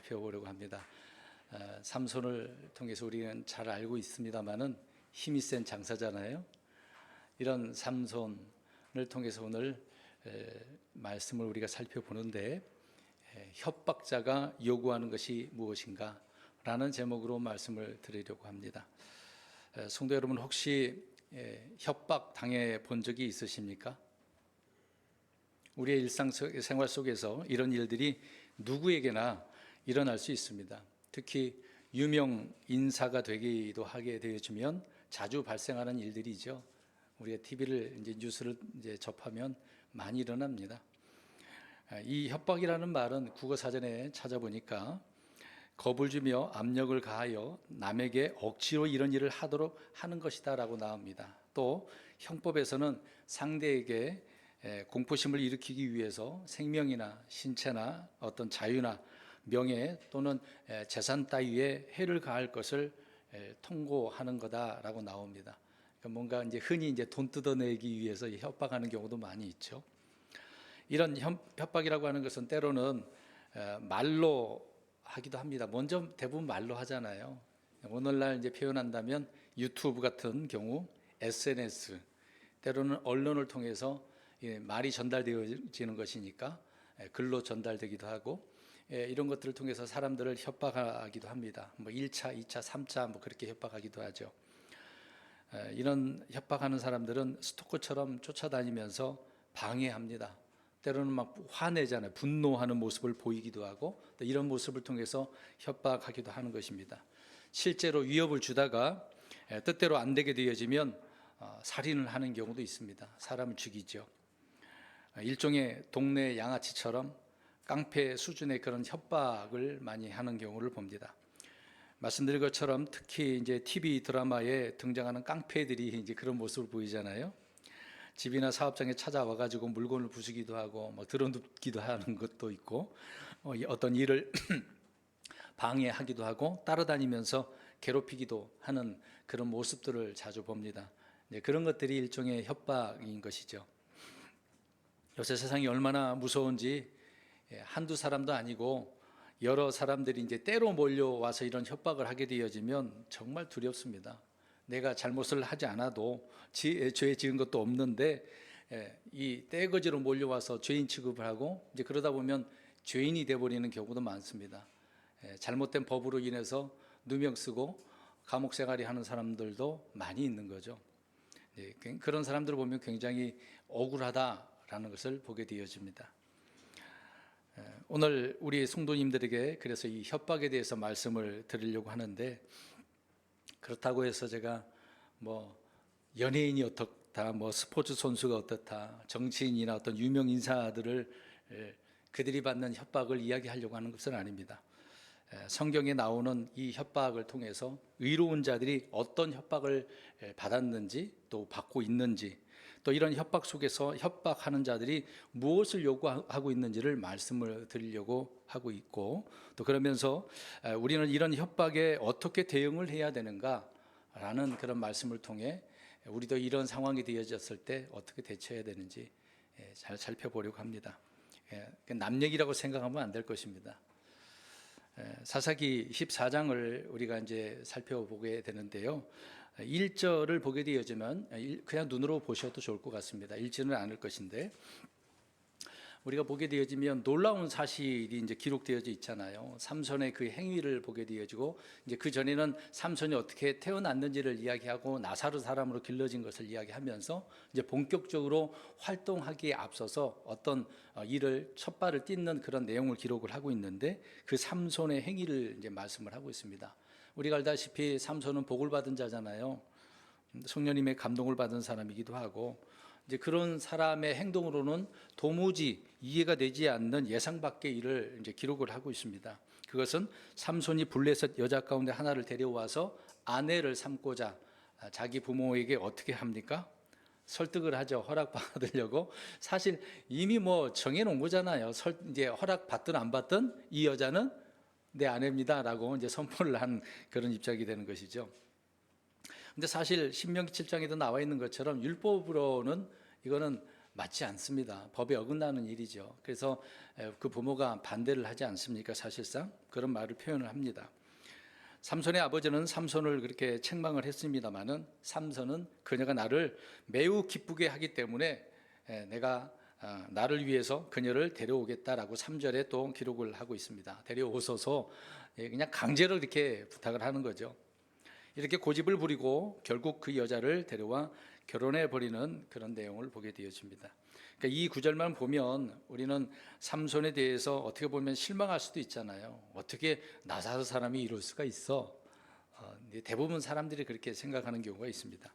살펴보려고 합니다. 삼손을 통해서 우리는 잘 알고 있습니다만은 힘이 센 장사잖아요. 이런 삼손을 통해서 오늘 말씀을 우리가 살펴보는데, 협박자가 요구하는 것이 무엇인가 라는 제목으로 말씀을 드리려고 합니다. 성도 여러분, 혹시 협박 당해 본 적이 있으십니까? 우리의 일상생활 속에서 이런 일들이 누구에게나 일어날 수 있습니다. 특히 유명 인사가 되기도 하게 되어지면 자주 발생하는 일들이죠. 우리가 TV를 뉴스를 접하면 많이 일어납니다. 이 협박이라는 말은 국어사전에 찾아보니까 겁을 주며 압력을 가하여 남에게 억지로 이런 일을 하도록 하는 것이다라고 나옵니다. 또 형법에서는 상대에게 공포심을 일으키기 위해서 생명이나 신체나 어떤 자유나 명예 또는 재산 따위에 해를 가할 것을 통고하는 거다라고 나옵니다. 그러니까 뭔가 흔히 돈 뜯어내기 위해서 협박하는 경우도 많이 있죠. 이런 협박이라고 하는 것은 때로는 말로 하기도 합니다. 먼저 대부분 말로 하잖아요. 오늘날 표현한다면 유튜브 같은 경우, SNS, 때로는 언론을 통해서 말이 전달되어지는 것이니까 글로 전달되기도 하고, 이런 것들을 통해서 사람들을 협박하기도 합니다. 1차, 2차, 3차 그렇게 협박하기도 하죠. 이런 협박하는 사람들은 스토커처럼 쫓아다니면서 방해합니다. 때로는 막 화내잖아요. 분노하는 모습을 보이기도 하고, 또 이런 모습을 통해서 협박하기도 하는 것입니다. 실제로 위협을 주다가 뜻대로 안 되게 되어지면 살인을 하는 경우도 있습니다. 사람을 죽이죠. 일종의 동네 양아치처럼 깡패 수준의 그런 협박을 많이 하는 경우를 봅니다. 말씀드린 것처럼 특히 TV 드라마에 등장하는 깡패들이 그런 모습을 보이잖아요. 집이나 사업장에 찾아와 가지고 물건을 부수기도 하고 들어눕기도 하는 것도 있고, 어떤 일을 방해하기도 하고 따라다니면서 괴롭히기도 하는 그런 모습들을 자주 봅니다. 그런 것들이 일종의 협박인 것이죠. 요새 세상이 얼마나 무서운지 한두 사람도 아니고 여러 사람들이 때로 몰려와서 이런 협박을 하게 되어지면 정말 두렵습니다. 내가 잘못을 하지 않아도 죄 지은 것도 없는데 이 떼거지로 몰려와서 죄인 취급을 하고 그러다 보면 죄인이 되어버리는 경우도 많습니다. 잘못된 법으로 인해서 누명 쓰고 감옥 생활이 하는 사람들도 많이 있는 거죠. 그런 사람들을 보면 굉장히 억울하다라는 것을 보게 되어집니다. 오늘 우리 성도님들에게 그래서 이 협박에 대해서 말씀을 드리려고 하는데, 그렇다고 해서 제가 연예인이 어떻다, 스포츠 선수가 어떻다, 정치인이나 어떤 유명 인사들을 그들이 받는 협박을 이야기하려고 하는 것은 아닙니다. 성경에 나오는 이 협박을 통해서 의로운 자들이 어떤 협박을 받았는지 또 받고 있는지, 또 이런 협박 속에서 협박하는 자들이 무엇을 요구하고 있는지를 말씀을 드리려고 하고 있고, 또 그러면서 우리는 이런 협박에 어떻게 대응을 해야 되는가라는 그런 말씀을 통해 우리도 이런 상황이 되어졌을 때 어떻게 대처해야 되는지 잘 살펴보려고 합니다. 남 얘기라고 생각하면 안 될 것입니다. 사사기 14장을 우리가 살펴보게 되는데요. 1절을 보게 되어지면 그냥 눈으로 보셔도 좋을 것 같습니다. 읽지는 않을 것인데, 우리가 보게 되어지면 놀라운 사실이 기록되어져 있잖아요. 삼손의 그 행위를 보게 되어지고, 그 전에는 삼손이 어떻게 태어났는지를 이야기하고 나사렛 사람으로 길러진 것을 이야기하면서 본격적으로 활동하기에 앞서서 어떤 일을 첫 발을 딛는 그런 내용을 기록을 하고 있는데, 그 삼손의 행위를 말씀을 하고 있습니다. 우리가 알다시피 삼손은 복을 받은 자잖아요. 성령님의 감동을 받은 사람이기도 하고, 그런 사람의 행동으로는 도무지 이해가 되지 않는 예상 밖의 일을 기록을 하고 있습니다. 그것은 삼손이 블레셋 여자 가운데 하나를 데려와서 아내를 삼고자 자기 부모에게 어떻게 합니까? 설득을 하죠. 허락받으려고. 사실 이미 정해놓은 거잖아요. 허락 받든 안 받든 이 여자는 내 아내입니다라고 선포를 한 그런 입장이 되는 것이죠. 근데 사실 신명기 7장에도 나와 있는 것처럼 율법으로는 이거는 맞지 않습니다. 법에 어긋나는 일이죠. 그래서 그 부모가 반대를 하지 않습니까? 사실상 그런 말을 표현을 합니다. 삼손의 아버지는 삼손을 그렇게 책망을 했습니다마는 삼손은 그녀가 나를 매우 기쁘게 하기 때문에 내가 나를 위해서 그녀를 데려오겠다라고 3절에 또 기록을 하고 있습니다. 데려오소서, 그냥 강제로 이렇게 부탁을 하는 거죠. 이렇게 고집을 부리고 결국 그 여자를 데려와 결혼해 버리는 그런 내용을 보게 되어집니다. 그러니까 이 구절만 보면 우리는 삼손에 대해서 어떻게 보면 실망할 수도 있잖아요. 어떻게 나사렛 사람이 이럴 수가 있어? 대부분 사람들이 그렇게 생각하는 경우가 있습니다.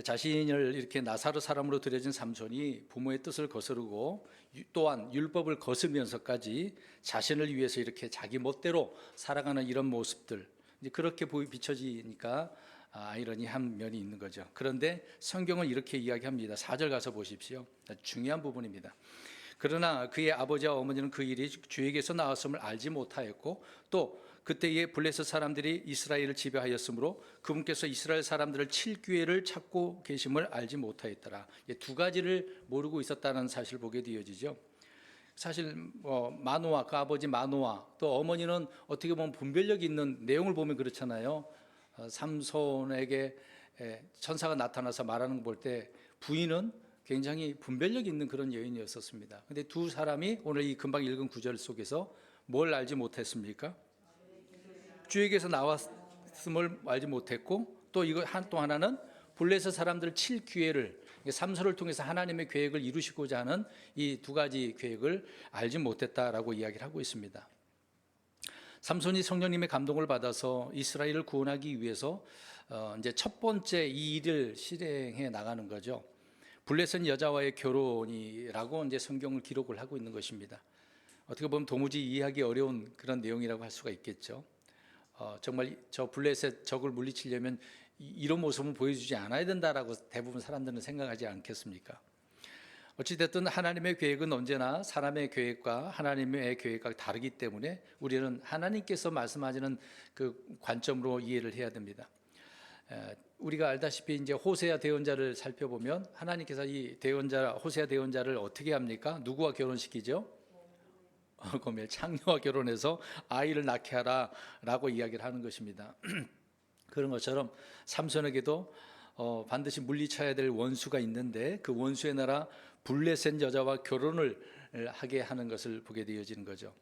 자신을 이렇게 나사렛 사람으로 들여진 삼손이 부모의 뜻을 거스르고 또한 율법을 거스면서까지 자신을 위해서 이렇게 자기 멋대로 살아가는 이런 모습들, 그렇게 비춰지니까 아이러니한 면이 있는 거죠. 그런데 성경은 이렇게 이야기합니다. 4절 가서 보십시오. 중요한 부분입니다. 그러나 그의 아버지와 어머니는 그 일이 주에게서 나왔음을 알지 못하였고 또 그때에 블레셋 사람들이 이스라엘을 지배하였으므로 그분께서 이스라엘 사람들을 칠 기회를 찾고 계심을 알지 못하였더라. 두 가지를 모르고 있었다는 사실을 보게 되어지죠. 사실 마노아, 그 아버지 마노아, 또 어머니는 어떻게 보면 분별력 있는, 내용을 보면 그렇잖아요. 삼손에게 천사가 나타나서 말하는 거 볼 때 부인은 굉장히 분별력 있는 그런 여인이었었습니다. 근데 두 사람이 오늘 이 금방 읽은 구절 속에서 뭘 알지 못했습니까? 주에게서 나왔음을 알지 못했고, 또 이거 또 하나는 블레셋 사람들을 칠 기회를, 삼손을 통해서 하나님의 계획을 이루시고자 하는 이 두 가지 계획을 알지 못했다라고 이야기를 하고 있습니다. 삼손이 성령님의 감동을 받아서 이스라엘을 구원하기 위해서 이제 첫 번째 이 일을 실행해 나가는 거죠. 블레셋 여자와의 결혼이라고 이제 성경을 기록을 하고 있는 것입니다. 어떻게 보면 도무지 이해하기 어려운 그런 내용이라고 할 수가 있겠죠. 정말 저 블레셋 적을 물리치려면 이런 모습은 보여주지 않아야 된다라고 대부분 사람들은 생각하지 않겠습니까? 어찌됐든 하나님의 계획은 언제나 사람의 계획과 하나님의 계획과 다르기 때문에 우리는 하나님께서 말씀하시는 그 관점으로 이해를 해야 됩니다. 우리가 알다시피 이제 호세아 대언자를 살펴보면 하나님께서 이 대언자, 호세아 대언자를 어떻게 합니까? 누구와 결혼시키죠? 고멜 창녀와 결혼해서 아이를 낳게 하라라고 이야기를 하는 것입니다. 그런 것처럼 삼손에게도 반드시 물리쳐야 될 원수가 있는데 그 원수의 나라 블레셋 여자와 결혼을 하게 하는 것을 보게 되어지는 거죠.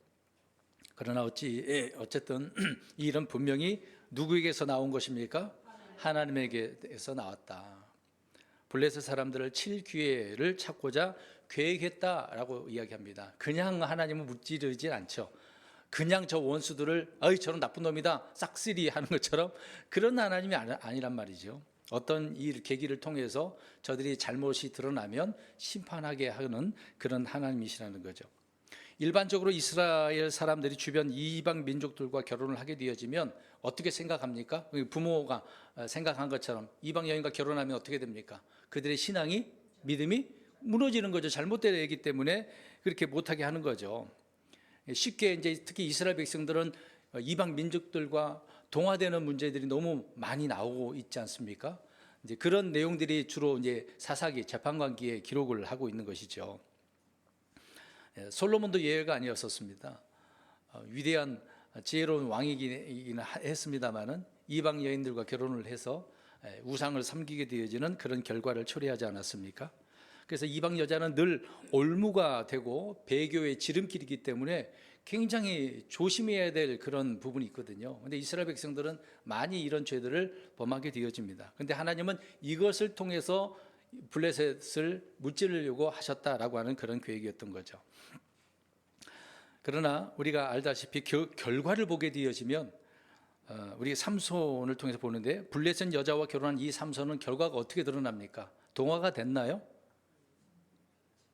그러나 어쨌든 이 일은 분명히 누구에게서 나온 것입니까? 하나님에게서 나왔다. 블레셋 사람들을 칠 기회를 찾고자 계획했다라고 이야기합니다. 그냥 하나님은 무찌르지 않죠. 그냥 저 원수들을 저런 나쁜 놈이다 싹쓸이 하는 것처럼 그런 하나님이 아니란 말이죠. 어떤 이 계기를 통해서 저들이 잘못이 드러나면 심판하게 하는 그런 하나님이시라는 거죠. 일반적으로 이스라엘 사람들이 주변 이방 민족들과 결혼을 하게 되어지면 어떻게 생각합니까? 부모가 생각한 것처럼 이방 여인과 결혼하면 어떻게 됩니까? 그들의 신앙이, 믿음이 무너지는 거죠. 잘못되기 때문에 그렇게 못하게 하는 거죠. 쉽게 이제 특히 이스라엘 백성들은 이방 민족들과 동화되는 문제들이 너무 많이 나오고 있지 않습니까? 이제 그런 내용들이 주로 이제 사사기, 재판관기에 기록을 하고 있는 것이죠. 솔로몬도 예외가 아니었었습니다. 위대한 지혜로운 왕이긴 했습니다만은 이방 여인들과 결혼을 해서 우상을 섬기게 되어지는 그런 결과를 초래하지 않았습니까? 그래서 이방 여자는 늘 올무가 되고 배교의 지름길이기 때문에 굉장히 조심해야 될 그런 부분이 있거든요. 그런데 이스라엘 백성들은 많이 이런 죄들을 범하게 되어집니다. 그런데 하나님은 이것을 통해서 블레셋을 무찌르려고 하셨다라고 하는 그런 계획이었던 거죠. 그러나 우리가 알다시피 결과를 보게 되어지면 우리 삼손을 통해서 보는데 블레셋 여자와 결혼한 이 삼손은 결과가 어떻게 드러납니까? 동화가 됐나요?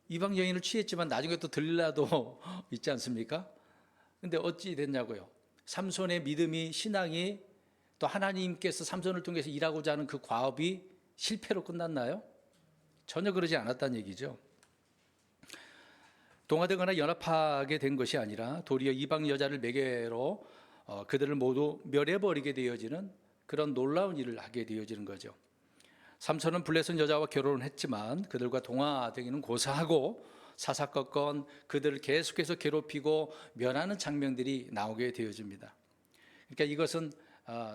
이방 여인을 취했지만 나중에 또 들릴라도 있지 않습니까? 근데 어찌 됐냐고요? 삼손의 믿음이, 신앙이, 또 하나님께서 삼손을 통해서 일하고자 하는 그 과업이 실패로 끝났나요? 전혀 그러지 않았다는 얘기죠. 동화되거나 연합하게 된 것이 아니라 도리어 이방 여자를 매개로 그들을 모두 멸해버리게 되어지는 그런 놀라운 일을 하게 되어지는 거죠. 삼손은 블레셋 여자와 결혼을 했지만 그들과 동화되기는 고사하고 사사건건 그들을 계속해서 괴롭히고 멸하는 장면들이 나오게 되어집니다. 그러니까 이것은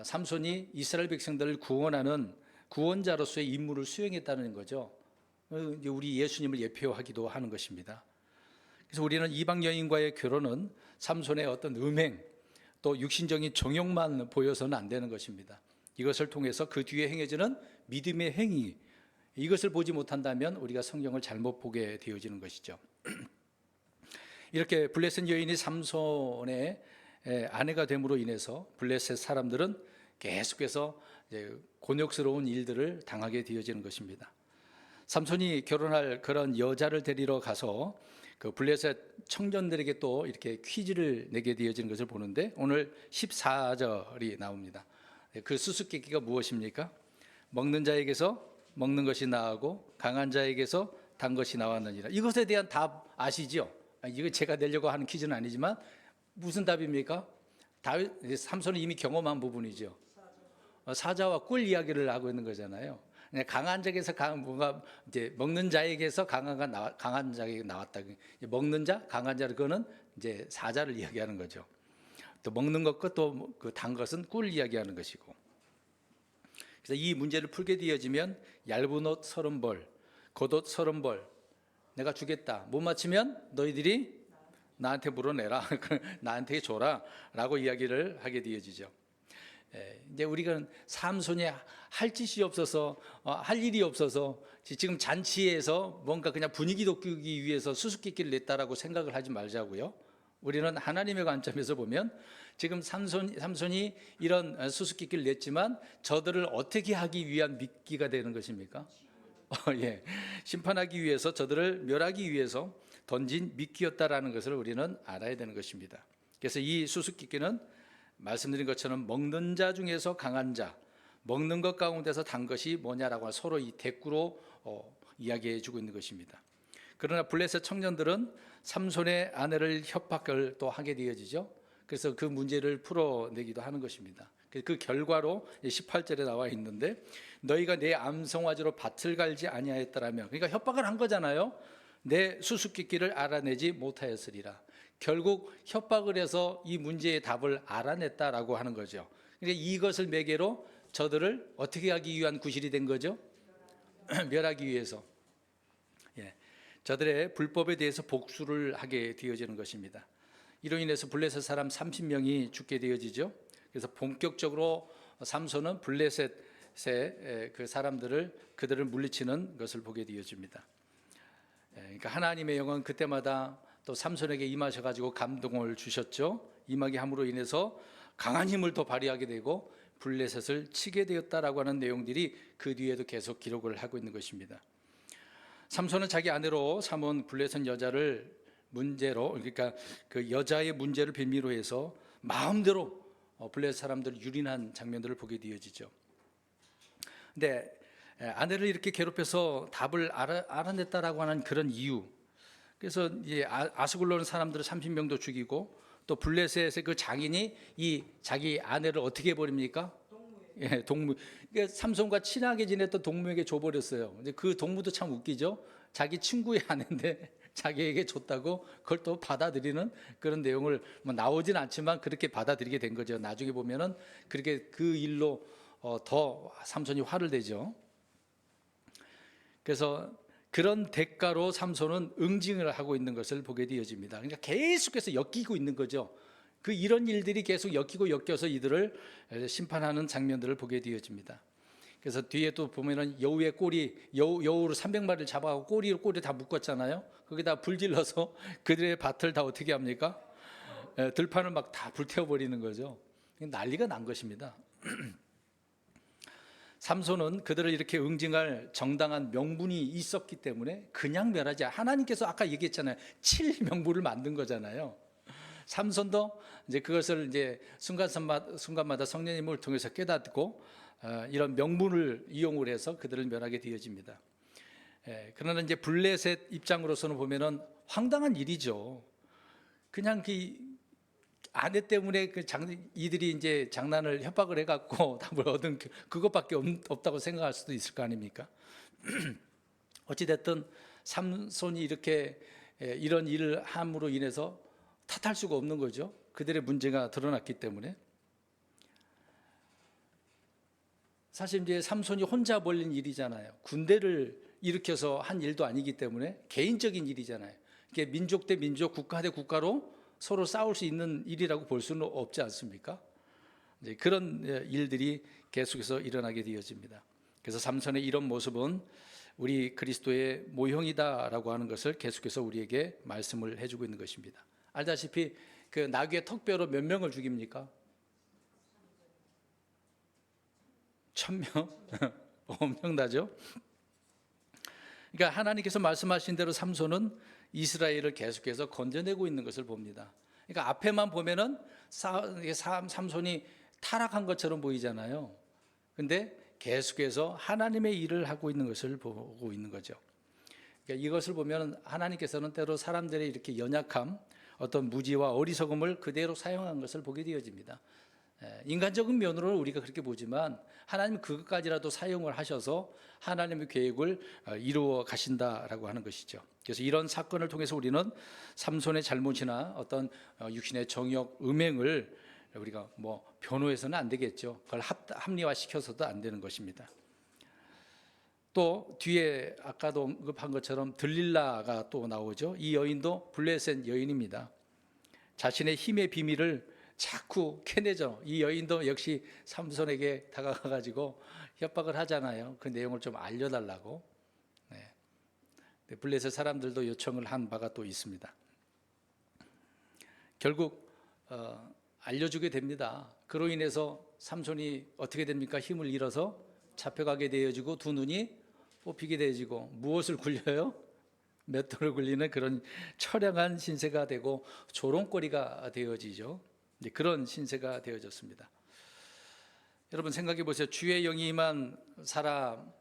삼손이 이스라엘 백성들을 구원하는 구원자로서의 임무를 수행했다는 거죠. 우리 예수님을 예표하기도 하는 것입니다. 그래서 우리는 이방 여인과의 결혼은 삼손의 어떤 음행 또 육신적인 정욕만 보여서는 안 되는 것입니다. 이것을 통해서 그 뒤에 행해지는 믿음의 행위, 이것을 보지 못한다면 우리가 성경을 잘못 보게 되어지는 것이죠. 이렇게 블레셋 여인이 삼손의 아내가 됨으로 인해서 블레셋 사람들은 계속해서 곤욕스러운 일들을 당하게 되어지는 것입니다. 삼손이 결혼할 그런 여자를 데리러 가서 그 블레셋 청년들에게 또 이렇게 퀴즈를 내게 되어지는 것을 보는데 오늘 14절이 나옵니다. 그 수수께끼가 무엇입니까? 먹는 자에게서 먹는 것이 나오고 강한 자에게서 단 것이 나왔느니라. 이것에 대한 답 아시죠? 이거 제가 내려고 하는 퀴즈는 아니지만 무슨 답입니까? 삼손은 이미 경험한 부분이죠. 사자와 꿀 이야기를 하고 있는 거잖아요. 강한 자에게서 뭔가 이제 먹는 자에게서 강한 자에게 나왔다. 먹는 자, 강한 자를 그거는 이제 사자를 이야기하는 거죠. 또 먹는 것과 또 그 단 것은 꿀 이야기하는 것이고. 그래서 이 문제를 풀게 되어지면 얇은 옷 30벌, 겉옷 30벌 내가 주겠다. 못 맞히면 너희들이 나한테 물어내라. 나한테 줘라. 라고 이야기를 하게 되어지죠. 이제 우리가 삼손이 할 짓이 없어서 할 일이 없어서 지금 잔치에서 뭔가 그냥 분위기 돋구기 위해서 수수께끼를 냈다라고 생각을 하지 말자고요. 우리는 하나님의 관점에서 보면 지금 삼손이 이런 수수께끼를 냈지만 저들을 어떻게 하기 위한 미끼가 되는 것입니까? 예, 심판하기 위해서 저들을 멸하기 위해서 던진 미끼였다라는 것을 우리는 알아야 되는 것입니다. 그래서 이 수수께끼는 말씀드린 것처럼 먹는 자 중에서 강한 자, 먹는 것 가운데서 단 것이 뭐냐라고 서로 이 대꾸로 이야기해 주고 있는 것입니다. 그러나 블레셋 청년들은 삼손의 아내를 협박을 또 하게 되어지죠. 그래서 그 문제를 풀어내기도 하는 것입니다. 그 결과로 18절에 나와 있는데 너희가 내 암송아지로 밭을 갈지 아니하였더라며, 그러니까 협박을 한 거잖아요. 내 수수께끼를 알아내지 못하였으리라. 결국 협박을 해서 이 문제의 답을 알아냈다라고 하는 거죠. 그러니까 이것을 매개로 저들을 어떻게 하기 위한 구실이 된 거죠? 멸하기 위해서. 예, 저들의 불법에 대해서 복수를 하게 되어지는 것입니다. 이로 인해서 블레셋 사람 30명이 죽게 되어지죠. 그래서 본격적으로 삼손은 블레셋의 그 사람들을 그들을 물리치는 것을 보게 되어집니다. 그러니까 하나님의 영은 그때마다 또 삼손에게 임하셔가지고 감동을 주셨죠. 임하게 함으로 인해서 강한 힘을 더 발휘하게 되고 블레셋을 치게 되었다라고 하는 내용들이 그 뒤에도 계속 기록을 하고 있는 것입니다. 삼손은 자기 아내로 삼은 블레셋 여자를 문제로, 그러니까 그 여자의 문제를 빌미로 해서 마음대로 블레셋 사람들을 유린한 장면들을 보게 되어지죠. 근데 아내를 이렇게 괴롭혀서 답을 알아냈다라고 하는 그런 이유, 그래서 아스글론 사람들을 30명도 죽이고 또 블레셋의 그 장인이 이 자기 아내를 어떻게 해버립니까? 예, 동무. 그러니까 삼손과 친하게 지냈던 동무에게 줘버렸어요. 근데 그 동무도 참 웃기죠. 자기 친구의 아내인데 자기에게 줬다고 그걸 또 받아들이는 그런 내용을 나오진 않지만 그렇게 받아들이게 된 거죠. 나중에 보면은 그렇게 그 일로 더 삼손이 화를 내죠. 그래서 그런 대가로 삼손은 응징을 하고 있는 것을 보게 되어집니다. 그러니까 계속해서 엮이고 있는 거죠. 그 이런 일들이 계속 엮여서 이들을 심판하는 장면들을 보게 되어집니다. 그래서 뒤에 또 보면은 여우의 꼬리, 여우를 300마리를 잡아가고 꼬리 다 묶었잖아요. 거기다 불질러서 그들의 밭을 다 어떻게 합니까? 들판을 막 다 불태워버리는 거죠. 난리가 난 것입니다. 삼손은 그들을 이렇게 응징할 정당한 명분이 있었기 때문에 그냥 멸하지, 하나님께서 아까 얘기했잖아요. 7명분을 만든 거잖아요. 삼손도 이제 그것을 이제 순간마다 성령님을 통해서 깨닫고 이런 명분을 이용을 해서 그들을 멸하게 되어집니다. 그러나 이제 블레셋 입장으로서는 보면은 황당한 일이죠. 그냥 아내 때문에 이들이 이제 장난을 협박을 해갖고 답을 얻은 그것밖에 없다고 생각할 수도 있을 거 아닙니까? 어찌됐든 삼손이 이렇게 이런 일을 함으로 인해서 탓할 수가 없는 거죠. 그들의 문제가 드러났기 때문에. 사실 이제 삼손이 혼자 벌린 일이잖아요. 군대를 일으켜서 한 일도 아니기 때문에 개인적인 일이잖아요. 이게 민족 대 민족, 국가 대 국가로 서로 싸울 수 있는 일이라고 볼 수는 없지 않습니까? 이제 그런 일들이 계속해서 일어나게 되어집니다. 그래서 삼손의 이런 모습은 우리 그리스도의 모형이다라고 하는 것을 계속해서 우리에게 말씀을 해주고 있는 것입니다. 알다시피 그 나귀의 턱뼈로 몇 명을 죽입니까? 1000명? 엄청나죠? 그러니까 하나님께서 말씀하신 대로 삼손은 이스라엘을 계속해서 건져내고 있는 것을 봅니다. 그러니까 앞에만 보면은 삼손이 타락한 것처럼 보이잖아요. 근데 계속해서 하나님의 일을 하고 있는 것을 보고 있는 거죠. 그러니까 이것을 보면 하나님께서는 때로 사람들의 이렇게 연약함, 어떤 무지와 어리석음을 그대로 사용한 것을 보게 되어집니다. 인간적인 면으로는 우리가 그렇게 보지만 하나님은 그것까지라도 사용을 하셔서 하나님의 계획을 이루어 가신다라고 하는 것이죠. 그래서 이런 사건을 통해서 우리는 삼손의 잘못이나 어떤 육신의 정욕, 음행을 우리가 뭐 변호해서는 안 되겠죠. 그걸 합리화시켜서도 안 되는 것입니다. 또 뒤에 아까도 언급한 것처럼 들릴라가 또 나오죠. 이 여인도 블레셋 여인입니다. 자신의 힘의 비밀을 자꾸 캐내죠. 이 여인도 역시 삼손에게 다가가가지고 협박을 하잖아요. 그 내용을 좀 알려달라고. 블레셋 사람들도 요청을 한 바가 또 있습니다. 결국 알려주게 됩니다. 그로 인해서 삼손이 어떻게 됩니까? 힘을 잃어서 잡혀가게 되어지고 두 눈이 뽑히게 되어지고 무엇을 굴려요? 맷돌을 굴리는 그런 처량한 신세가 되고 조롱거리가 되어지죠. 그런 신세가 되어졌습니다. 여러분 생각해 보세요. 주의 영이 임한 사람,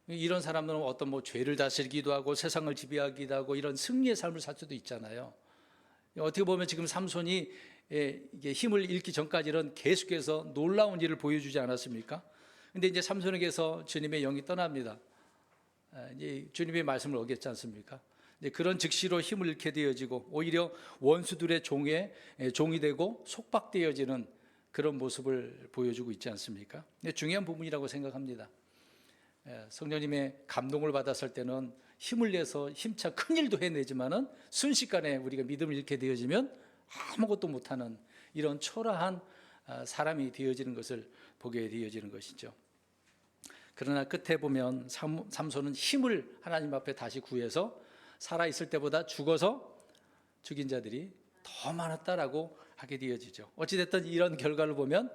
이런 사람들은 어떤 뭐 죄를 다스리기도 하고 세상을 지배하기도 하고 이런 승리의 삶을 살 수도 있잖아요. 어떻게 보면 지금 삼손이 이게 힘을 잃기 전까지는 계속해서 놀라운 일을 보여주지 않았습니까? 근데 이제 삼손에게서 주님의 영이 떠납니다. 이제 주님의 말씀을 어겼지 않습니까? 이제 그런 즉시로 힘을 잃게 되어지고 오히려 원수들의 종이 되고 속박되어지는 그런 모습을 보여주고 있지 않습니까? 중요한 부분이라고 생각합니다. 성령님의 감동을 받았을 때는 힘을 내서 힘차 큰 일도 해내지만은 순식간에 우리가 믿음을 잃게 되어지면 아무것도 못하는 이런 초라한 사람이 되어지는 것을 보게 되어지는 것이죠. 그러나 끝에 보면 삼손은 힘을 하나님 앞에 다시 구해서 살아있을 때보다 죽어서 죽인 자들이 더 많았다라고 하게 되어지죠. 어찌됐든 이런 결과를 보면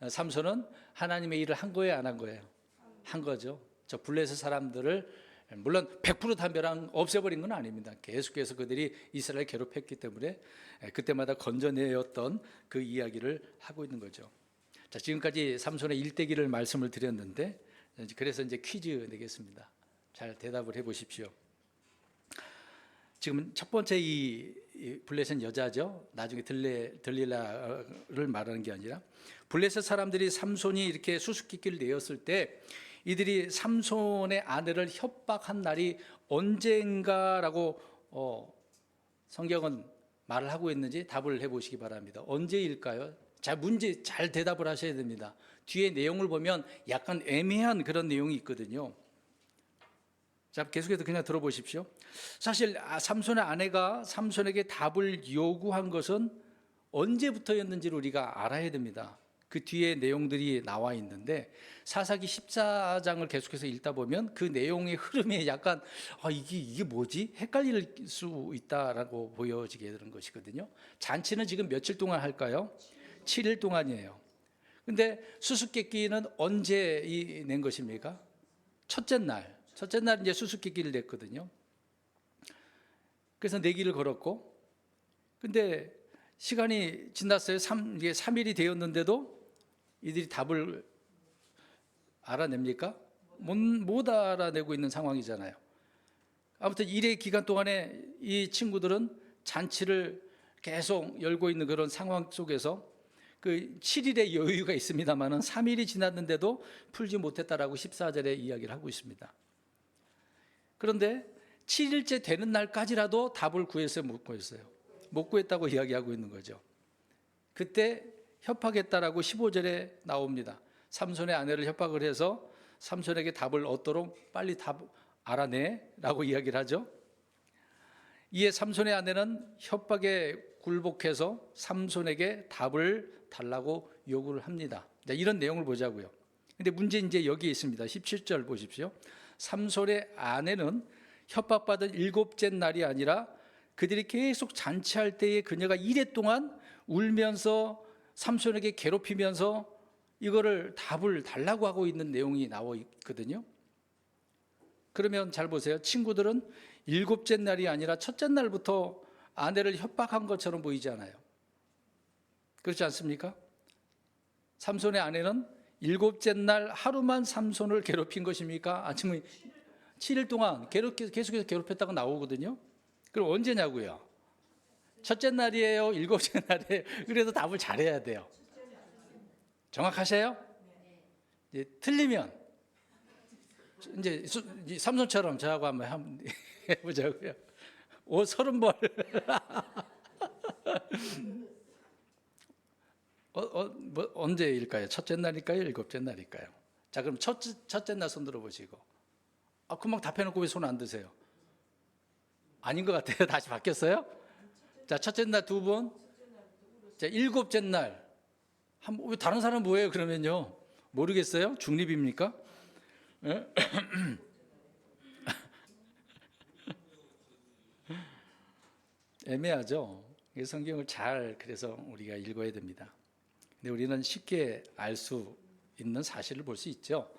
삼손은 하나님의 일을 한 거예요, 안 한 거예요? 한 거죠. 저 블레셋 사람들을 물론 100% 없애버린 건 아닙니다. 계속해서 그들이 이스라엘 괴롭혔기 때문에 그때마다 건져내었던 그 이야기를 하고 있는 거죠. 자, 지금까지 삼손의 일대기를 말씀을 드렸는데 그래서 이제 퀴즈 내겠습니다. 잘 대답을 해보십시오. 지금 첫 번째 이 블레셋 여자죠. 나중에 들릴라를 말하는 게 아니라 블레셋 사람들이 삼손이 이렇게 수수께끼를 내었을 때 이들이 삼손의 아내를 협박한 날이 언젠가라고 성경은 말을 하고 있는지 답을 해보시기 바랍니다. 언제일까요? 문제 잘 대답을 하셔야 됩니다. 뒤에 내용을 보면 약간 애매한 그런 내용이 있거든요. 자, 계속해서 그냥 들어보십시오. 사실 삼손의 아내가 삼손에게 답을 요구한 것은 언제부터였는지를 우리가 알아야 됩니다. 그 뒤에 내용들이 나와 있는데 사사기 14장을 계속해서 읽다 보면 그 내용의 흐름에 약간 이게 뭐지? 헷갈릴 수 있다라고 보여지게 되는 것이거든요. 잔치는 지금 며칠 동안 할까요? 7일 동안이에요. 근데 수수께끼는 언제 낸 것입니까? 첫째 날 이제 수수께끼를 냈거든요. 그래서 내기를 걸었고, 근데 시간이 지났어요. 이게 3일이 되었는데도 이들이 답을 알아냅니까? 못 알아내고 있는 상황이잖아요. 아무튼 일의 기간 동안에 이 친구들은 잔치를 계속 열고 있는 그런 상황 속에서 그 7일의 여유가 있습니다만은 3일이 지났는데도 풀지 못했다라고 14절에 이야기를 하고 있습니다. 그런데 7일째 되는 날까지라도 답을 구했어요, 못 구했어요? 못 구했다고 이야기하고 있는 거죠. 그때 협박했다라고 15절에 나옵니다. 삼손의 아내를 협박을 해서 삼손에게 답을 얻도록 빨리 답 알아내라고 이야기를 하죠. 이에 삼손의 아내는 협박에 굴복해서 삼손에게 답을 달라고 요구를 합니다. 이런 내용을 보자고요. 근데 문제 이제 여기에 있습니다. 17절 보십시오. 삼손의 아내는 협박받은 7째 날이 아니라 그들이 계속 잔치할 때에 그녀가 이래 동안 울면서 삼손에게 괴롭히면서 이거를 답을 달라고 하고 있는 내용이 나와 있거든요. 그러면 잘 보세요. 친구들은 7째 날이 아니라 첫째 날부터 아내를 협박한 것처럼 보이지 않아요? 그렇지 않습니까? 삼손의 아내는 7째 날 하루만 삼손을 괴롭힌 것입니까? 아니면 7일 동안 계속해서 괴롭혔다고 나오거든요. 그럼 언제냐고요? 첫째 날이에요? 7째 날이에요? 그래서 답을 잘해야 돼요. 정확하세요? 이제 틀리면 이제 삼손처럼 저하고 한번 해보자고요. 옷 30벌. 언제일까요? 첫째 날일까요? 7째 날일까요? 자, 그럼 첫째 날 손 들어보시고. 금방 답해놓고 왜 손 안 드세요? 아닌 것 같아요. 다시 바뀌었어요? 자, 첫째 날 2번. 자, 7째 날. 왜 다른 사람 뭐예요? 그러면요. 모르겠어요? 중립입니까? 예? 애매하죠. 성경을 잘 그래서 우리가 읽어야 됩니다. 근데 우리는 쉽게 알 수 있는 사실을 볼 수 있죠.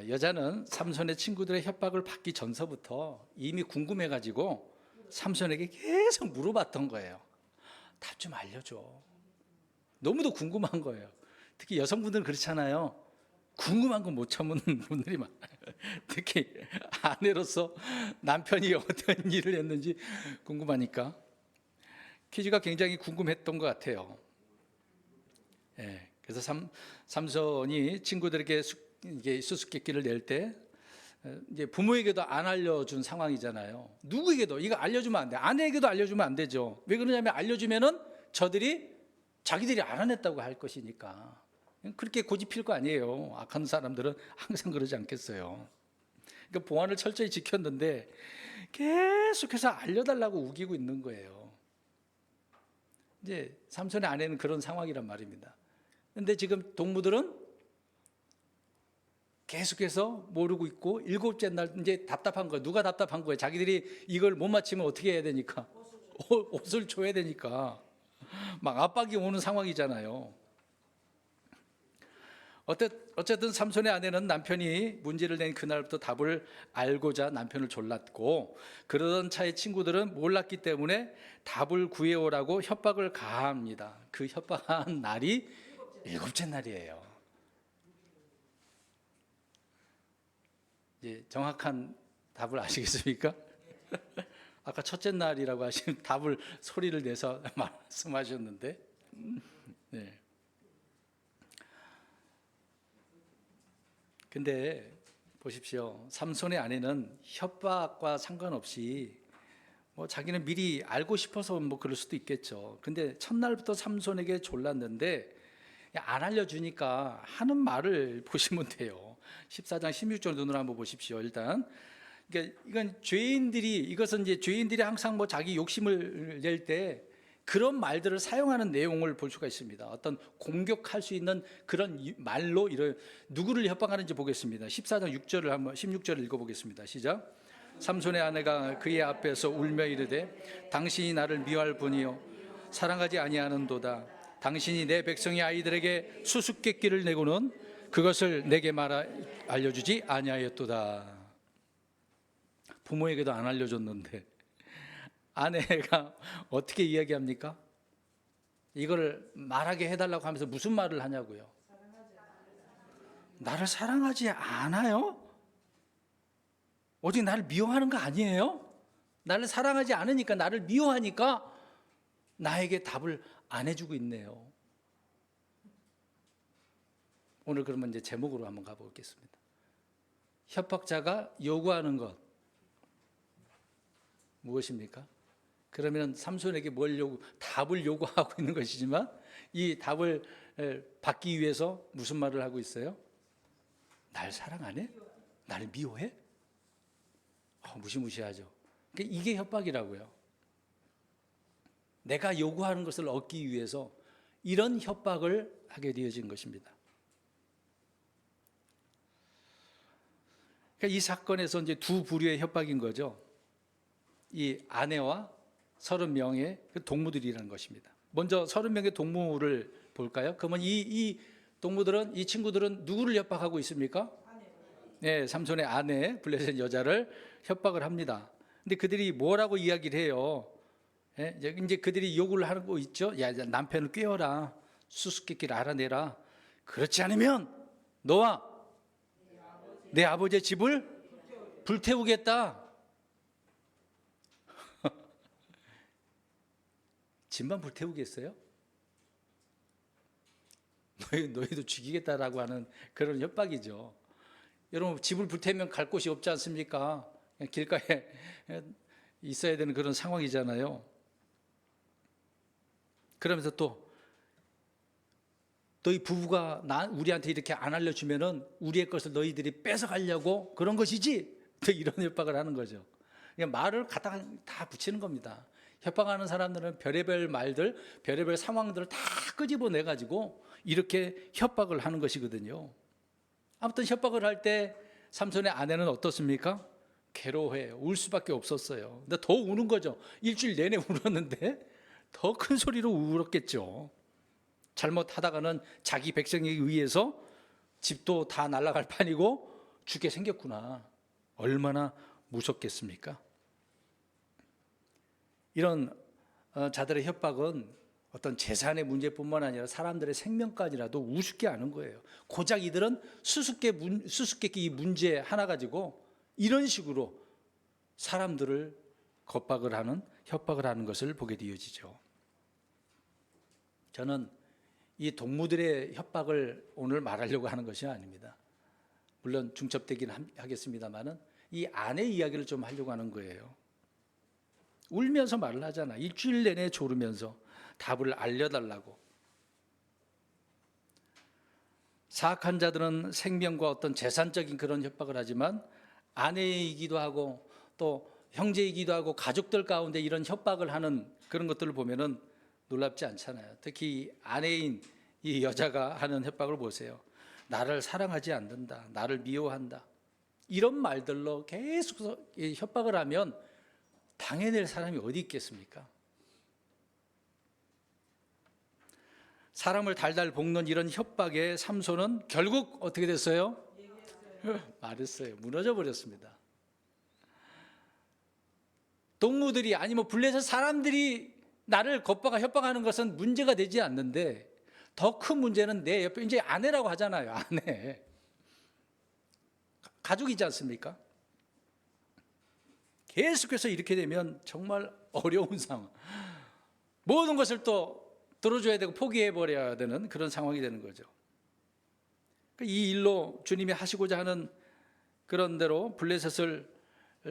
여자는 삼손의 친구들의 협박을 받기 전서부터 이미 궁금해가지고 삼손에게 계속 물어봤던 거예요. 답 좀 알려줘. 너무도 궁금한 거예요. 특히 여성분들은 그렇잖아요. 궁금한 건 못 참는 분들이 많아요. 특히 아내로서 남편이 어떤 일을 했는지 궁금하니까. 퀴즈가 굉장히 궁금했던 것 같아요. 예, 그래서 삼손이 친구들에게 이게 수수께끼를 낼 때 이제 부모에게도 안 알려준 상황이잖아요. 누구에게도 이거 알려주면 안 돼. 아내에게도 알려주면 안 되죠. 왜 그러냐면 알려주면은 자기들이 알아냈다고 할 것이니까. 그렇게 고집필 거 아니에요. 악한 사람들은 항상 그러지 않겠어요. 그러니까 보안을 철저히 지켰는데 계속해서 알려달라고 우기고 있는 거예요. 이제 삼손의 아내는 그런 상황이란 말입니다. 그런데 지금 동무들은 계속해서 모르고 있고 7째 날 이제 답답한 거예요. 누가 답답한 거예요? 자기들이 이걸 못 맞히면 어떻게 해야 되니까? 옷을 줘야 되니까. 막 압박이 오는 상황이잖아요. 어쨌든 삼손의 아내는 남편이 문제를 낸 그날부터 답을 알고자 남편을 졸랐고, 그러던 차에 친구들은 몰랐기 때문에 답을 구해오라고 협박을 가합니다. 그 협박한 날이 7째 날이에요. 이제 정확한 답을 아시겠습니까? 아까 첫째 날이라고 하시면 답을 소리를 내서 말씀하셨는데, 네. 근데 보십시오. 삼손의 아내는 협박과 상관없이 자기는 미리 알고 싶어서 그럴 수도 있겠죠. 근데 첫날부터 삼손에게 졸랐는데 안 알려주니까 하는 말을 보시면 돼요. 14장 16절 눈으로 한번 보십시오. 일단 그러니까 이것은 이제 죄인들이 항상 자기 욕심을 낼 때 그런 말들을 사용하는 내용을 볼 수가 있습니다. 어떤 공격할 수 있는 그런 말로 누구를 협박하는지 보겠습니다. 14장 16절을 읽어보겠습니다. 시작. 삼손의 아내가 그의 앞에서 울며 이르되 당신이 나를 미워할 뿐이요 사랑하지 아니하는도다. 당신이 내 백성의 아이들에게 수수께끼를 내고는 그것을 내게 알려주지 아니하였도다. 부모에게도 안 알려줬는데 아내가 어떻게 이야기합니까? 이거를 말하게 해달라고 하면서 무슨 말을 하냐고요? 나를 사랑하지 않아요? 오직 나를 미워하는 거 아니에요? 나를 사랑하지 않으니까, 나를 미워하니까 나에게 답을 안 해주고 있네요. 오늘 그러면 이제 제목으로 한번 가보겠습니다. 협박자가 요구하는 것 무엇입니까? 그러면 삼손에게 답을 요구하고 있는 것이지만 이 답을 받기 위해서 무슨 말을 하고 있어요? 날 사랑 안 해? 나를 미워해? 무시무시하죠. 그러니까 이게 협박이라고요. 내가 요구하는 것을 얻기 위해서 이런 협박을 하게 되어진 것입니다. 그러니까 이 사건에서 이제 두 부류의 협박인 거죠. 이 아내와 30명의 동무들이라는 것입니다. 먼저 30명의 동무를 볼까요? 그러면 이 동무들은, 이 친구들은 누구를 협박하고 있습니까? 네, 삼손의 아내, 블레셋 여자를 협박을 합니다. 근데 그들이 뭐라고 이야기를 해요? 예, 이제 그들이 요구를 하는 거 있죠? 야, 남편을 꿰어라. 수수께끼를 알아내라. 그렇지 않으면 너와 내 아버지의 집을 불태우겠다. 집만 불태우겠어요? 너희도 죽이겠다라고 하는 그런 협박이죠. 여러분, 집을 불태우면 갈 곳이 없지 않습니까? 길가에 있어야 되는 그런 상황이잖아요. 그러면서 또 너희 부부가 우리한테 이렇게 안 알려주면은 우리의 것을 너희들이 뺏어가려고 그런 것이지? 이런 협박을 하는 거죠. 그냥 말을 갖다가 다 붙이는 겁니다. 협박하는 사람들은 별의별 말들, 별의별 상황들을 다 끄집어내가지고 이렇게 협박을 하는 것이거든요. 아무튼 협박을 할 때 삼손의 아내는 어떻습니까? 괴로워해요. 울 수밖에 없었어요. 근데 더 우는 거죠. 일주일 내내 울었는데 더 큰 소리로 울었겠죠. 잘못하다가는 자기 백성에 의해서 집도 다 날아갈 판이고 죽게 생겼구나. 얼마나 무섭겠습니까? 이런 자들의 협박은 어떤 재산의 문제뿐만 아니라 사람들의 생명까지라도 우습게 하는 거예요. 고작 이들은 수수께끼 이 문제 하나 가지고 이런 식으로 사람들을 겁박을 하는, 협박을 하는 것을 보게 되어지죠. 저는 이 동무들의 협박을 오늘 말하려고 하는 것이 아닙니다. 물론 중첩되긴 하겠습니다만은 이 아내 이야기를 좀 하려고 하는 거예요. 울면서 말을 하잖아. 일주일 내내 졸으면서 답을 알려달라고. 사악한 자들은 생명과 어떤 재산적인 그런 협박을 하지만 아내이기도 하고 또 형제이기도 하고 가족들 가운데 이런 협박을 하는 그런 것들을 보면은 놀랍지 않잖아요. 특히 아내인 이 여자가 하는 협박을 보세요. 나를 사랑하지 않는다. 나를 미워한다. 이런 말들로 계속 협박을 하면 당해낼 사람이 어디 있겠습니까? 사람을 달달 볶는 이런 협박에 삼손은 결국 어떻게 됐어요? 말했어요. 무너져 버렸습니다. 동무들이 아니면 블레셋 사람들이 나를 협박하는 것은 문제가 되지 않는데 더 큰 문제는 내 옆에 이제 아내라고 하잖아요. 아내. 가족이지 않습니까? 계속해서 이렇게 되면 정말 어려운 상황. 모든 것을 또 들어줘야 되고 포기해버려야 되는 그런 상황이 되는 거죠. 이 일로 주님이 하시고자 하는 그런 대로 블레셋을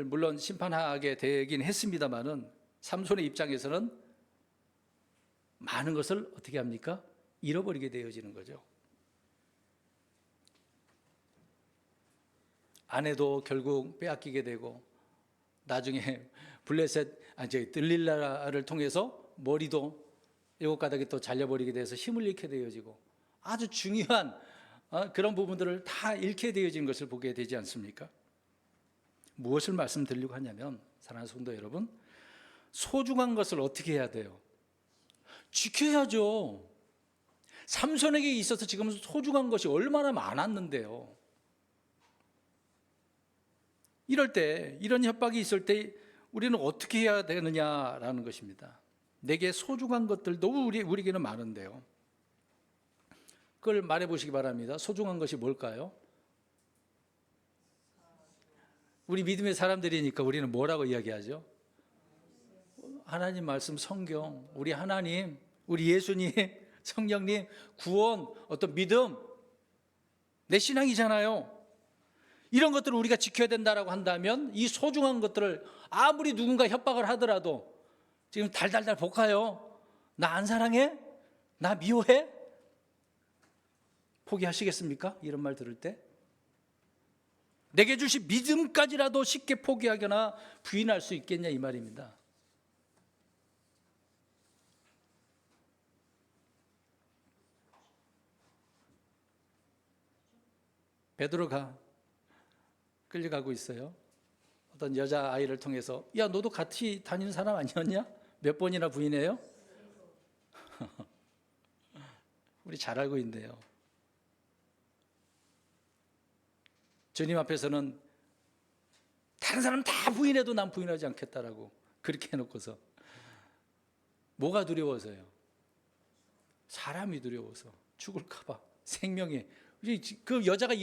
물론 심판하게 되긴 했습니다마는 삼손의 입장에서는 많은 것을 어떻게 합니까? 잃어버리게 되어지는 거죠. 아내도 결국 빼앗기게 되고 나중에 들릴라를 통해서 머리도 일곱 가닥이 또 잘려버리게 돼서 힘을 잃게 되어지고 아주 중요한 그런 부분들을 다 잃게 되어진 것을 보게 되지 않습니까? 무엇을 말씀드리려고 하냐면 사랑하는 성도 여러분, 소중한 것을 어떻게 해야 돼요? 지켜야죠. 삼손에게 있어서 지금 소중한 것이 얼마나 많았는데요. 이럴 때, 이런 협박이 있을 때 우리는 어떻게 해야 되느냐라는 것입니다. 내게 소중한 것들도 우리에게는 많은데요. 그걸 말해 보시기 바랍니다. 소중한 것이 뭘까요? 우리 믿음의 사람들이니까 우리는 뭐라고 이야기하죠? 하나님 말씀, 성경, 우리 하나님, 우리 예수님, 성령님, 구원, 어떤 믿음, 내 신앙이잖아요. 이런 것들을 우리가 지켜야 된다라고 한다면 이 소중한 것들을 아무리 누군가 협박을 하더라도 지금 달달달 볶아요. 나 안 사랑해? 나 미워해? 포기하시겠습니까? 이런 말 들을 때? 내게 주신 믿음까지라도 쉽게 포기하거나 부인할 수 있겠냐 이 말입니다. 베드로가 끌려가고 있어요. 어떤 여자아이를 통해서 야 너도 같이 다니는 사람 아니었냐? 몇 번이나 부인해요? 우리 잘 알고 있는데요. 주님 앞에서는 다른 사람 다 부인해도 난 부인하지 않겠다라고 그렇게 해놓고서 뭐가 두려워서요? 사람이 두려워서 죽을까 봐. 생명이. 그 여자가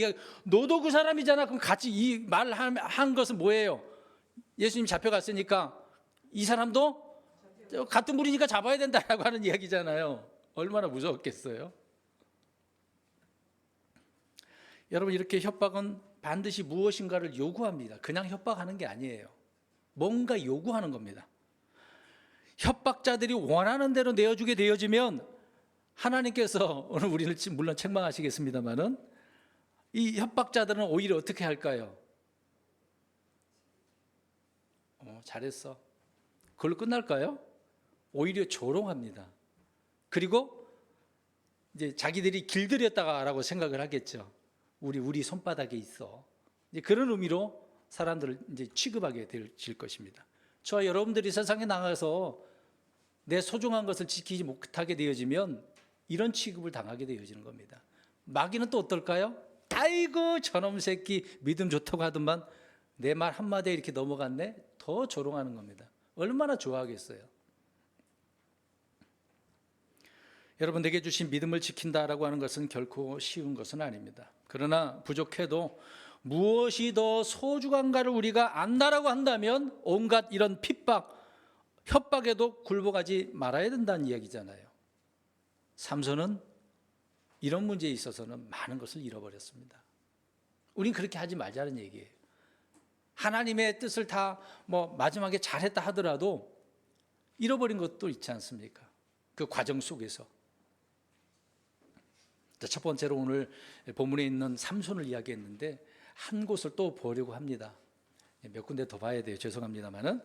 너도 그 사람이잖아. 그럼 같이 이 말한 것은 뭐예요? 예수님 잡혀갔으니까 이 사람도 같은 무리니까 잡아야 된다라고 하는 이야기잖아요. 얼마나 무서웠겠어요? 여러분, 이렇게 협박은 반드시 무엇인가를 요구합니다. 그냥 협박하는 게 아니에요. 뭔가 요구하는 겁니다. 협박자들이 원하는 대로 내어주게 되어지면 하나님께서 오늘 우리를 물론 책망하시겠습니다만은 이 협박자들은 오히려 어떻게 할까요? 잘했어. 그걸로 끝날까요? 오히려 조롱합니다. 그리고 이제 자기들이 길들였다라고 생각을 하겠죠. 우리 손바닥에 있어. 이제 그런 의미로 사람들을 이제 취급하게 될 것입니다. 저와 여러분들이 세상에 나가서 내 소중한 것을 지키지 못하게 되어지면 이런 취급을 당하게 되어지는 겁니다. 마귀는 또 어떨까요? 아이고 저놈 새끼 믿음 좋다고 하더만 내 말 한마디에 이렇게 넘어갔네. 더 조롱하는 겁니다. 얼마나 좋아하겠어요. 여러분, 내게 주신 믿음을 지킨다라고 하는 것은 결코 쉬운 것은 아닙니다. 그러나 부족해도 무엇이 더 소중한가를 우리가 안다라고 한다면 온갖 이런 핍박, 협박에도 굴복하지 말아야 된다는 이야기잖아요. 삼손은 이런 문제에 있어서는 많은 것을 잃어버렸습니다. 우린 그렇게 하지 말자는 얘기예요. 하나님의 뜻을 다 마지막에 잘했다 하더라도 잃어버린 것도 있지 않습니까? 그 과정 속에서. 첫 번째로 오늘 본문에 있는 삼손을 이야기했는데 한 곳을 또 보려고 합니다. 몇 군데 더 봐야 돼요. 죄송합니다만은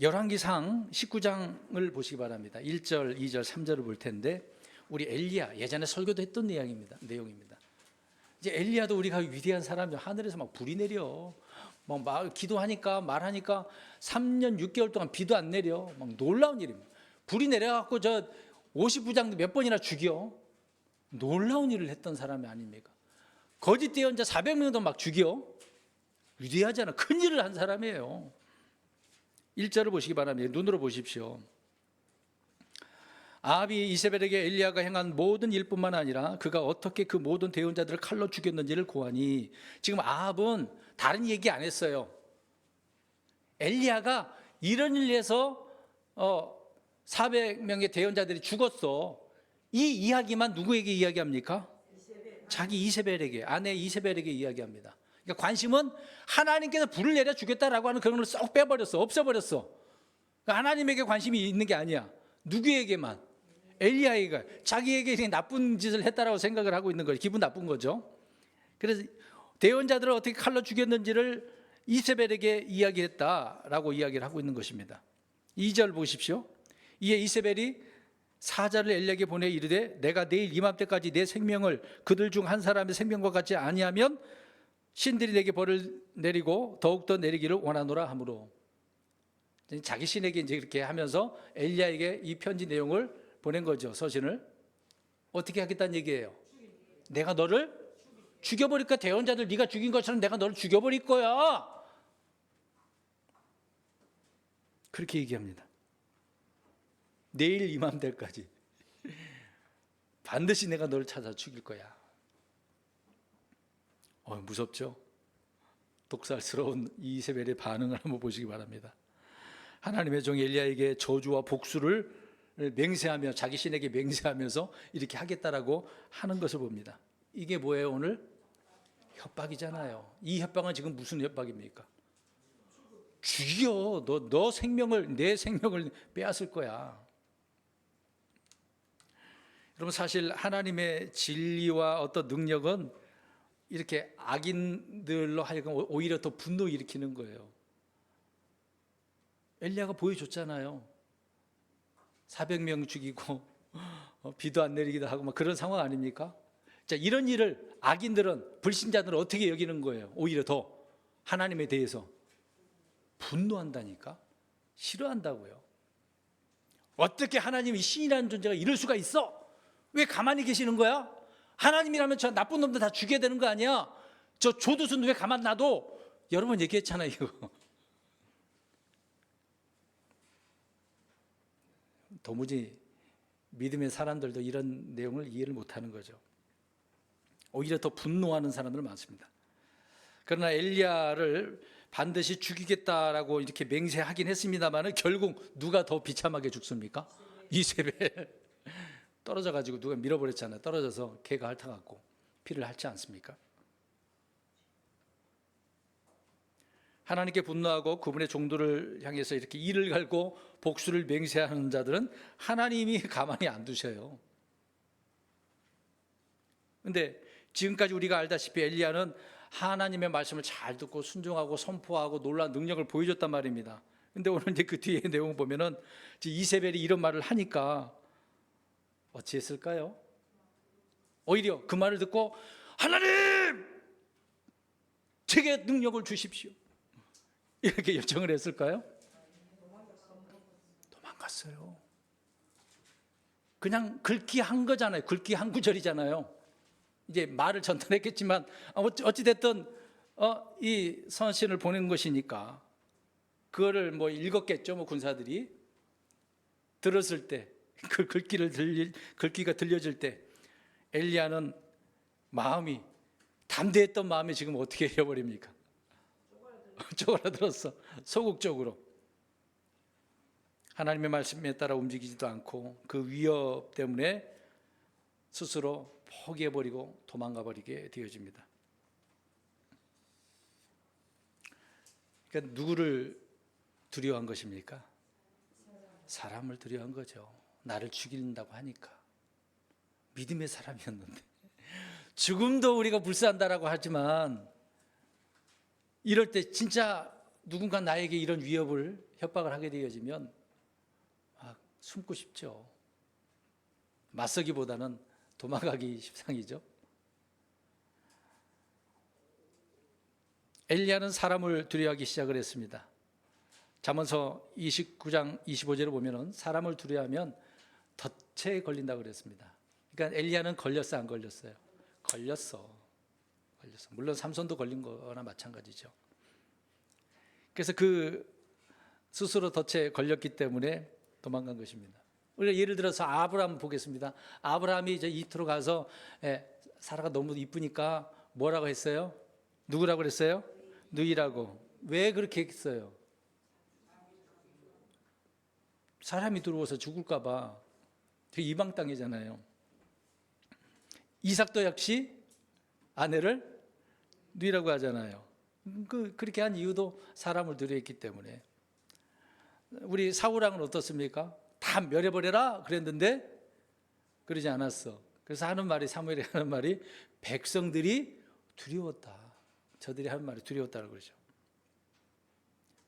열왕기상 19장을 보시기 바랍니다. 1절, 2절, 3절을 볼 텐데 우리 엘리야 예전에 설교도 했던 내용입니다. 이제 엘리야도 우리가 위대한 사람이요. 하늘에서 막 불이 내려. 막 기도하니까 말하니까 3년 6개월 동안 비도 안 내려. 막 놀라운 일입니다. 불이 내려갖고 저 50부장 몇 번이나 죽여. 놀라운 일을 했던 사람이 아닙니까? 거짓 예언자 400명도 막 죽여. 위대하잖아. 큰 일을 한 사람이에요. 1절을 보시기 바랍니다. 눈으로 보십시오. 아합이 이세벨에게 엘리야가 행한 모든 일뿐만 아니라 그가 어떻게 그 모든 대언자들을 칼로 죽였는지를 고하니, 지금 아합은 다른 얘기 안 했어요. 엘리야가 이런 일을 해서 400명의 대언자들이 죽었어. 이 이야기만 누구에게 이야기합니까? 자기 이세벨에게, 아내 이세벨에게 이야기합니다. 그러니까 관심은 하나님께서 불을 내려 주겠다라고 하는 그런 걸 쏙 빼버렸어. 없애버렸어. 그러니까 하나님에게 관심이 있는 게 아니야. 누구에게만? 엘리야가 자기에게 나쁜 짓을 했다라고 생각을 하고 있는 거예요. 기분 나쁜 거죠. 그래서 대언자들을 어떻게 칼로 죽였는지를 이세벨에게 이야기했다라고 이야기를 하고 있는 것입니다. 2절 보십시오. 이에 이세벨이 사자를 엘리야에게 보내 이르되 내가 내일 이맘때까지 내 생명을 그들 중 한 사람의 생명과 같이 아니하면 신들이 내게 벌을 내리고 더욱더 내리기를 원하노라 하므로, 자기 신에게 이제 이렇게 하면서 엘리야에게 이 편지 내용을 보낸 거죠. 서신을 어떻게 하겠다는 얘기예요? 내가 너를 죽여버릴 거야. 대언자들 네가 죽인 것처럼 내가 너를 죽여버릴 거야. 그렇게 얘기합니다. 내일 이맘때까지 반드시 내가 너를 찾아 죽일 거야. 무섭죠? 독살스러운 이세벨의 반응을 한번 보시기 바랍니다. 하나님의 종 엘리야에게 저주와 복수를 맹세하며 자기 신에게 맹세하면서 이렇게 하겠다라고 하는 것을 봅니다. 이게 뭐예요 오늘? 협박이잖아요. 이 협박은 지금 무슨 협박입니까? 죽여. 너 생명을, 내 생명을 빼앗을 거야. 여러분 사실 하나님의 진리와 어떤 능력은 이렇게 악인들로 하여금 오히려 더 분노 일으키는 거예요. 엘리야가 보여줬잖아요. 400명 죽이고 비도 안 내리기도 하고 막 그런 상황 아닙니까? 자, 이런 일을 악인들은, 불신자들은 어떻게 여기는 거예요? 오히려 더 하나님에 대해서 분노한다니까? 싫어한다고요. 어떻게 하나님이 신이라는 존재가 이럴 수가 있어? 왜 가만히 계시는 거야? 하나님이라면 저 나쁜 놈들 다 죽여야 되는 거 아니야? 저 조두순 왜 가만 놔둬? 여러 번 얘기했잖아요 이거. 도무지 믿음의 사람들도 이런 내용을 이해를 못하는 거죠. 오히려 더 분노하는 사람들 많습니다. 그러나 엘리야를 반드시 죽이겠다라고 이렇게 맹세하긴 했습니다만 결국 누가 더 비참하게 죽습니까? 이세벨. 떨어져 가지고 누가 밀어버렸잖아요. 떨어져서 개가 핥아갖고 피를 핥지 않습니까? 하나님께 분노하고 그분의 종들을 향해서 이렇게 이를 갈고 복수를 맹세하는 자들은 하나님이 가만히 안 두셔요. 그런데 지금까지 우리가 알다시피 엘리야는 하나님의 말씀을 잘 듣고 순종하고 선포하고 놀라운 능력을 보여줬단 말입니다. 그런데 오늘 이제 그 뒤에 내용을 보면은 이세벨이 이런 말을 하니까 어찌했을까요? 오히려 그 말을 듣고 하나님! 제게 능력을 주십시오. 이렇게 요청을 했을까요? 도망갔어요. 그냥 긁기 한 거잖아요. 긁기 한 구절이잖아요. 이제 말을 전달했겠지만 어찌됐든 이 선신을 보낸 것이니까 그거를 뭐 읽었겠죠. 뭐 군사들이 들었을 때 그 긁기가 들려질 때 엘리야는 마음이 담대했던 마음이 지금 어떻게 해버립니까? 쪼그라들었어. 소극적으로 하나님의 말씀에 따라 움직이지도 않고 그 위협 때문에 스스로 포기해버리고 도망가버리게 되어집니다. 그러니까 누구를 두려워한 것입니까? 사람을 두려워한 거죠. 나를 죽인다고 하니까. 믿음의 사람이었는데 죽음도 우리가 불사한다라고 하지만 이럴 때 진짜 누군가 나에게 이런 위협을, 협박을 하게 되어지면 숨고 싶죠. 맞서기보다는 도망가기 십상이죠. 엘리야는 사람을 두려워하기 시작을 했습니다. 잠언서 29장 25절을 보면은 사람을 두려워하면 덫에 걸린다고 그랬습니다. 그러니까 엘리야는 걸렸어, 안 걸렸어요? 걸렸어. 물론 삼손도 걸린 거나 마찬가지죠. 그래서 그 스스로 덫에 걸렸기 때문에 도망간 것입니다. 우리가 예를 들어서 아브라함 보겠습니다. 아브라함이 이제 이집트로 가서 사라가 너무 이쁘니까 뭐라고 했어요? 누구라고 그랬어요? 누이라고. 왜 그렇게 했어요? 사람이 들어와서 죽을까 봐. 이방 땅이잖아요. 이삭도 역시 아내를 누이라고 하잖아요. 그렇게 한 이유도 사람을 두려워했기 때문에. 우리 사울왕은 어떻습니까? 다 멸해버려라 그랬는데 그러지 않았어. 그래서 하는 말이, 사무엘이 하는 말이 백성들이 두려웠다. 저들이 하는 말이 두려웠다고 그러죠.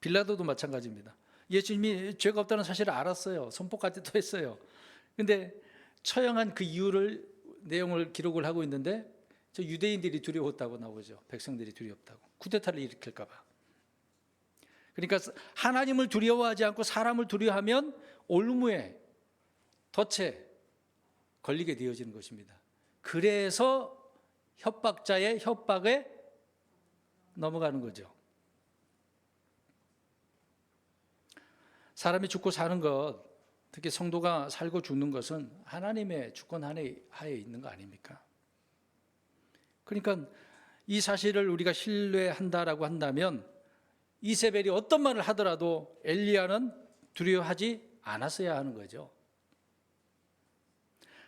빌라도도 마찬가지입니다. 예수님이 죄가 없다는 사실을 알았어요. 선포까지도 했어요. 근데 처형한 그 이유를, 내용을 기록을 하고 있는데 저 유대인들이 두려웠다고 나오죠. 백성들이 두렵다고. 쿠데타를 일으킬까 봐. 그러니까 하나님을 두려워하지 않고 사람을 두려워하면 올무에, 덫에 걸리게 되어지는 것입니다. 그래서 협박자의 협박에 넘어가는 거죠. 사람이 죽고 사는 것, 특히 성도가 살고 죽는 것은 하나님의 주권 하에 있는 거 아닙니까? 그러니까 이 사실을 우리가 신뢰한다라고 한다면 이세벨이 어떤 말을 하더라도 엘리야는 두려워하지 않았어야 하는 거죠.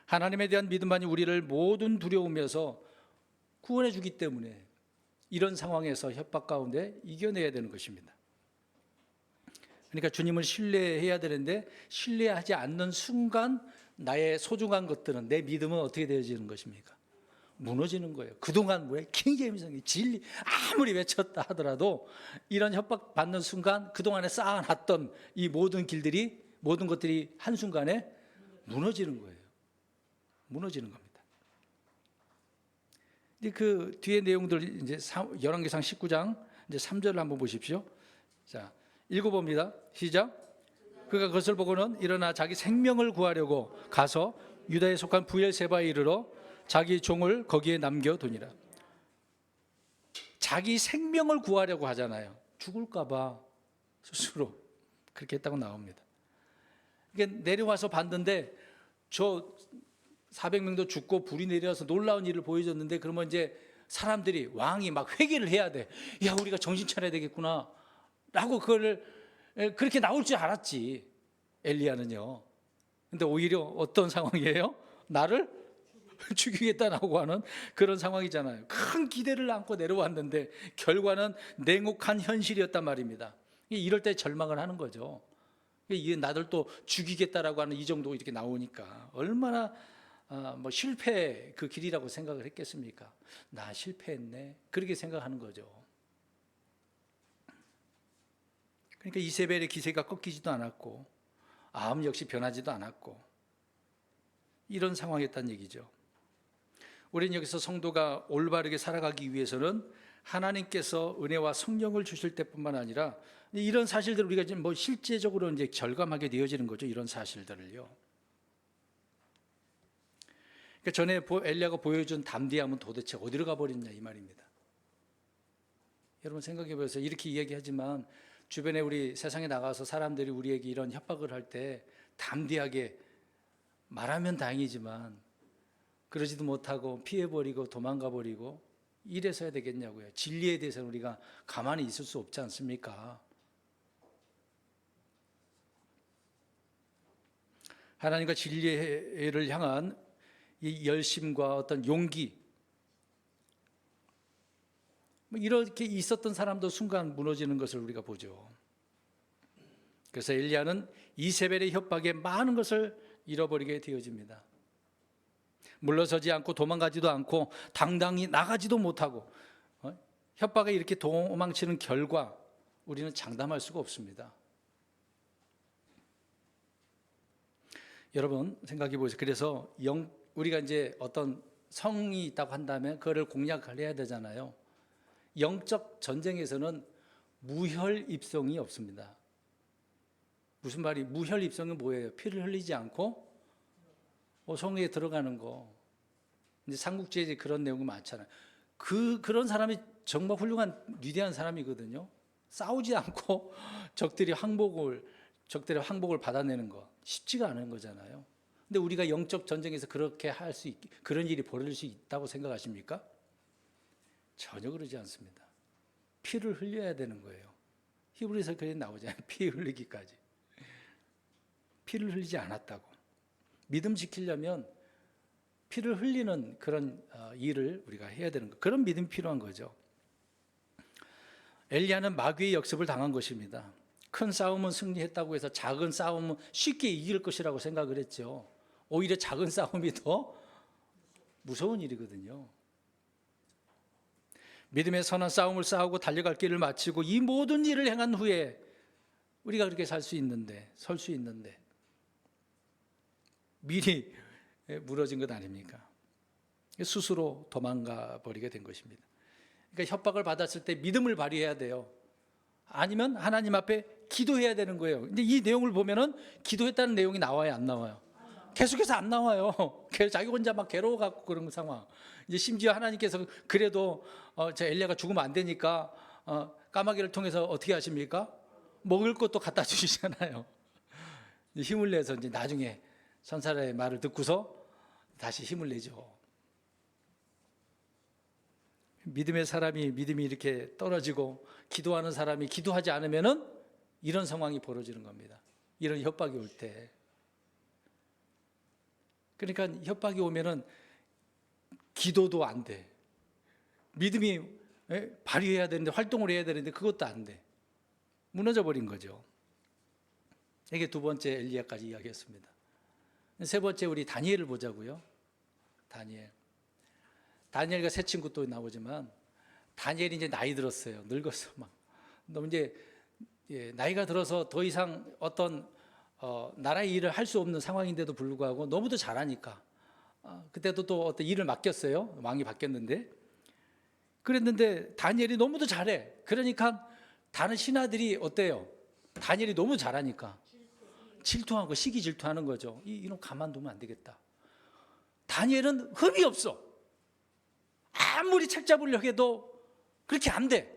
하나님에 대한 믿음만이 우리를 모든 두려움에서 구원해 주기 때문에 이런 상황에서 협박 가운데 이겨내야 되는 것입니다. 그러니까 주님을 신뢰해야 되는데 신뢰하지 않는 순간 나의 소중한 것들은, 내 믿음은 어떻게 되어지는 것입니까? 무너지는 거예요. 그동안 왜 킹제임스 진리 아무리 외쳤다 하더라도 이런 협박받는 순간 그동안에 쌓아놨던 이 모든 길들이, 모든 것들이 한순간에 무너지는 거예요. 무너지는 겁니다. 근데 그 뒤에 내용들 이제 열왕기상 19장 이제 3절을 한번 보십시오. 자, 읽어봅니다. 시작. 그가 그것을 보고는 일어나 자기 생명을 구하려고 가서 유다에 속한 부엘세바에 이르러 자기 종을 거기에 남겨두니라. 자기 생명을 구하려고 하잖아요. 죽을까 봐 스스로 그렇게 했다고 나옵니다. 이게 내려와서 봤는데 저 400명도 죽고 불이 내려서 놀라운 일을 보여줬는데, 그러면 이제 사람들이, 왕이 막 회개를 해야 돼. 야, 우리가 정신 차려야 되겠구나 라고 그거를 그렇게 나올 줄 알았지, 엘리야는요. 근데 오히려 어떤 상황이에요? 나를 죽이겠다라고 하는 그런 상황이잖아요. 큰 기대를 안고 내려왔는데 결과는 냉혹한 현실이었단 말입니다. 이럴 때 절망을 하는 거죠. 이게 나들 또 죽이겠다라고 하는 이 정도 이렇게 나오니까 얼마나 실패 그 길이라고 생각을 했겠습니까? 나 실패했네, 그렇게 생각하는 거죠. 그러니까 이세벨의 기세가 꺾이지도 않았고 아합 역시 변하지도 않았고 이런 상황이었다는 얘기죠. 우리는 여기서 성도가 올바르게 살아가기 위해서는 하나님께서 은혜와 성령을 주실 때뿐만 아니라 이런 사실들을 우리가 지금 실제적으로 이제 절감하게 되어지는 거죠. 이런 사실들을요. 그러니까 전에 엘리야가 보여준 담대함은 도대체 어디로 가버렸냐 이 말입니다. 여러분 생각해 보세요. 이렇게 이야기하지만 주변에 우리 세상에 나가서 사람들이 우리에게 이런 협박을 할 때 담대하게 말하면 다행이지만 그러지도 못하고 피해버리고 도망가버리고 이래서 해야 되겠냐고요. 진리에 대해서는 우리가 가만히 있을 수 없지 않습니까? 하나님과 진리를 향한 이 열심과 어떤 용기, 이렇게 있었던 사람도 순간 무너지는 것을 우리가 보죠. 그래서 엘리야는 이세벨의 협박에 많은 것을 잃어버리게 되어집니다. 물러서지 않고 도망가지도 않고 당당히 나가지도 못하고 협박에 이렇게 도망치는 결과 우리는 장담할 수가 없습니다. 여러분 생각해 보세요. 그래서 우리가 이제 어떤 성이 있다고 한다면 그거를 공략해야 되잖아요. 영적 전쟁에서는 무혈입성이 없습니다. 무슨 말이, 무혈입성은 뭐예요? 피를 흘리지 않고 성에 들어가는 거. 이제 삼국지에 그런 내용이 많잖아요. 그런 사람이 정말 훌륭한 위대한 사람이거든요. 싸우지 않고 적들의 항복을 받아내는 거 쉽지가 않은 거잖아요. 근데 우리가 영적 전쟁에서 그렇게 그런 일이 벌어질 수 있다고 생각하십니까? 전혀 그러지 않습니다. 피를 흘려야 되는 거예요. 히브리서 그게 나오잖아요. 피 흘리기까지. 피를 흘리지 않았다고. 믿음 지키려면 피를 흘리는 그런 일을 우리가 해야 되는 거. 그런 믿음이 필요한 거죠. 엘리야는 마귀의 역습을 당한 것입니다. 큰 싸움은 승리했다고 해서 작은 싸움은 쉽게 이길 것이라고 생각을 했죠. 오히려 작은 싸움이 더 무서운 일이거든요. 믿음의 선한 싸움을 싸우고 달려갈 길을 마치고 이 모든 일을 행한 후에 우리가 그렇게 설 수 있는데 미리 무너진 것 아닙니까? 스스로 도망가 버리게 된 것입니다. 그러니까 협박을 받았을 때 믿음을 발휘해야 돼요. 아니면 하나님 앞에 기도해야 되는 거예요. 근데 이 내용을 보면은 기도했다는 내용이 나와요, 안 나와요? 계속해서 안 나와요. 자기 혼자 막 괴로워갖고 그런 상황. 이제 심지어 하나님께서 그래도 저 엘리야가 죽으면 안 되니까 까마귀를 통해서 어떻게 하십니까? 먹을 것도 갖다 주시잖아요. 힘을 내서 이제 나중에 선사라의 말을 듣고서 다시 힘을 내죠. 믿음의 사람이 믿음이 이렇게 떨어지고 기도하는 사람이 기도하지 않으면은 이런 상황이 벌어지는 겁니다. 이런 협박이 올 때. 그러니까 협박이 오면은 기도도 안 돼. 믿음이 발휘해야 되는데, 활동을 해야 되는데 그것도 안 돼. 무너져 버린 거죠. 이게 두 번째 엘리야까지 이야기했습니다. 세 번째 우리 다니엘을 보자고요. 다니엘과 새 친구 또 나오지만, 다니엘이 이제 나이 들었어요. 늙었어 막. 너무 이제 나이가 들어서 더 이상 어떤 나라의 일을 할 수 없는 상황인데도 불구하고 너무도 잘하니까 그때도 또 어떤 일을 맡겼어요. 왕이 바뀌었는데, 그랬는데 다니엘이 너무도 잘해. 그러니까 다른 신하들이 어때요? 다니엘이 너무 잘하니까 질투하고 시기 질투하는 거죠. 이놈 가만두면 안 되겠다. 다니엘은 흠이 없어. 아무리 책 잡으려고 해도 그렇게 안 돼.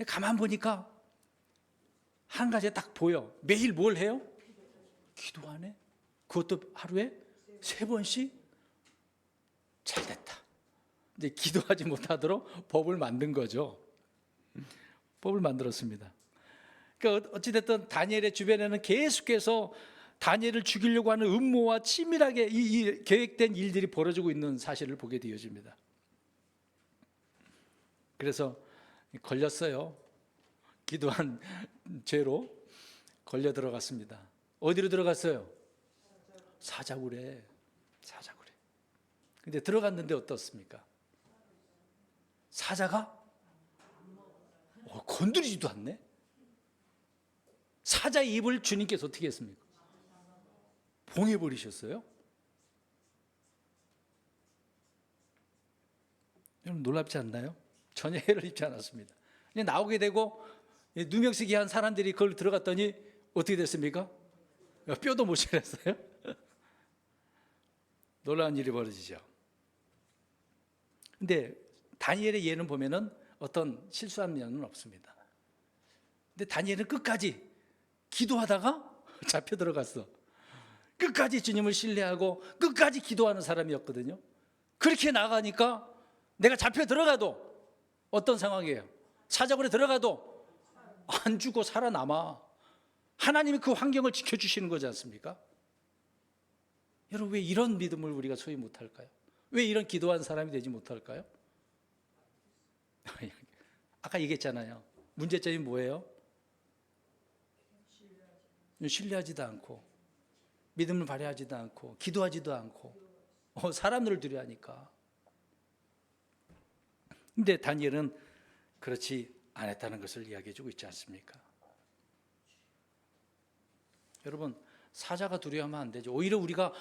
가만 보니까 한 가지 딱 보여. 매일 뭘 해요? 기도하네. 그것도 하루에 3번씩. 잘 됐다. 이제 기도하지 못하도록 법을 만든 거죠. 법을 만들었습니다. 그러니까 어찌됐든 다니엘의 주변에는 계속해서 다니엘을 죽이려고 하는 음모와 치밀하게 이 계획된 일들이 벌어지고 있는 사실을 보게 되어집니다. 그래서 걸렸어요. 기도한 죄로 걸려 들어갔습니다. 어디로 들어갔어요? 사자굴에. 근데 들어갔는데 어떻습니까? 사자가 건드리지도 않네. 사자 입을 주님께서 어떻게 했습니까? 봉해버리셨어요. 여러분 놀랍지 않나요? 전혀 해를 입지 않았습니다. 그냥 나오게 되고 누명쓰기 한 사람들이 그걸 들어갔더니 어떻게 됐습니까? 뼈도 못 실었어요. 놀라운 일이 벌어지죠. 근데 다니엘의 예는 보면은 어떤 실수한 면은 없습니다. 근데 다니엘은 끝까지 기도하다가 잡혀 들어갔어. 끝까지 주님을 신뢰하고 끝까지 기도하는 사람이었거든요. 그렇게 나가니까 내가 잡혀 들어가도 어떤 상황이에요? 사자굴에 들어가도 안 죽고 살아남아. 하나님이 그 환경을 지켜주시는 거지 않습니까? 여러분, 왜 이런 믿음을 우리가 소위 못할까요? 왜 이런 기도한 사람이 되지 못할까요? 아까 얘기했잖아요. 문제점이 뭐예요? 신뢰하지도 않고 믿음을 발휘하지도 않고 기도하지도 않고 사람들을 두려워하니까. 근데 다니엘은 그렇지 않았다는 것을 이야기해주고 있지 않습니까? 여러분, 사자가 두려워하면 안 되죠. 오히려 우리가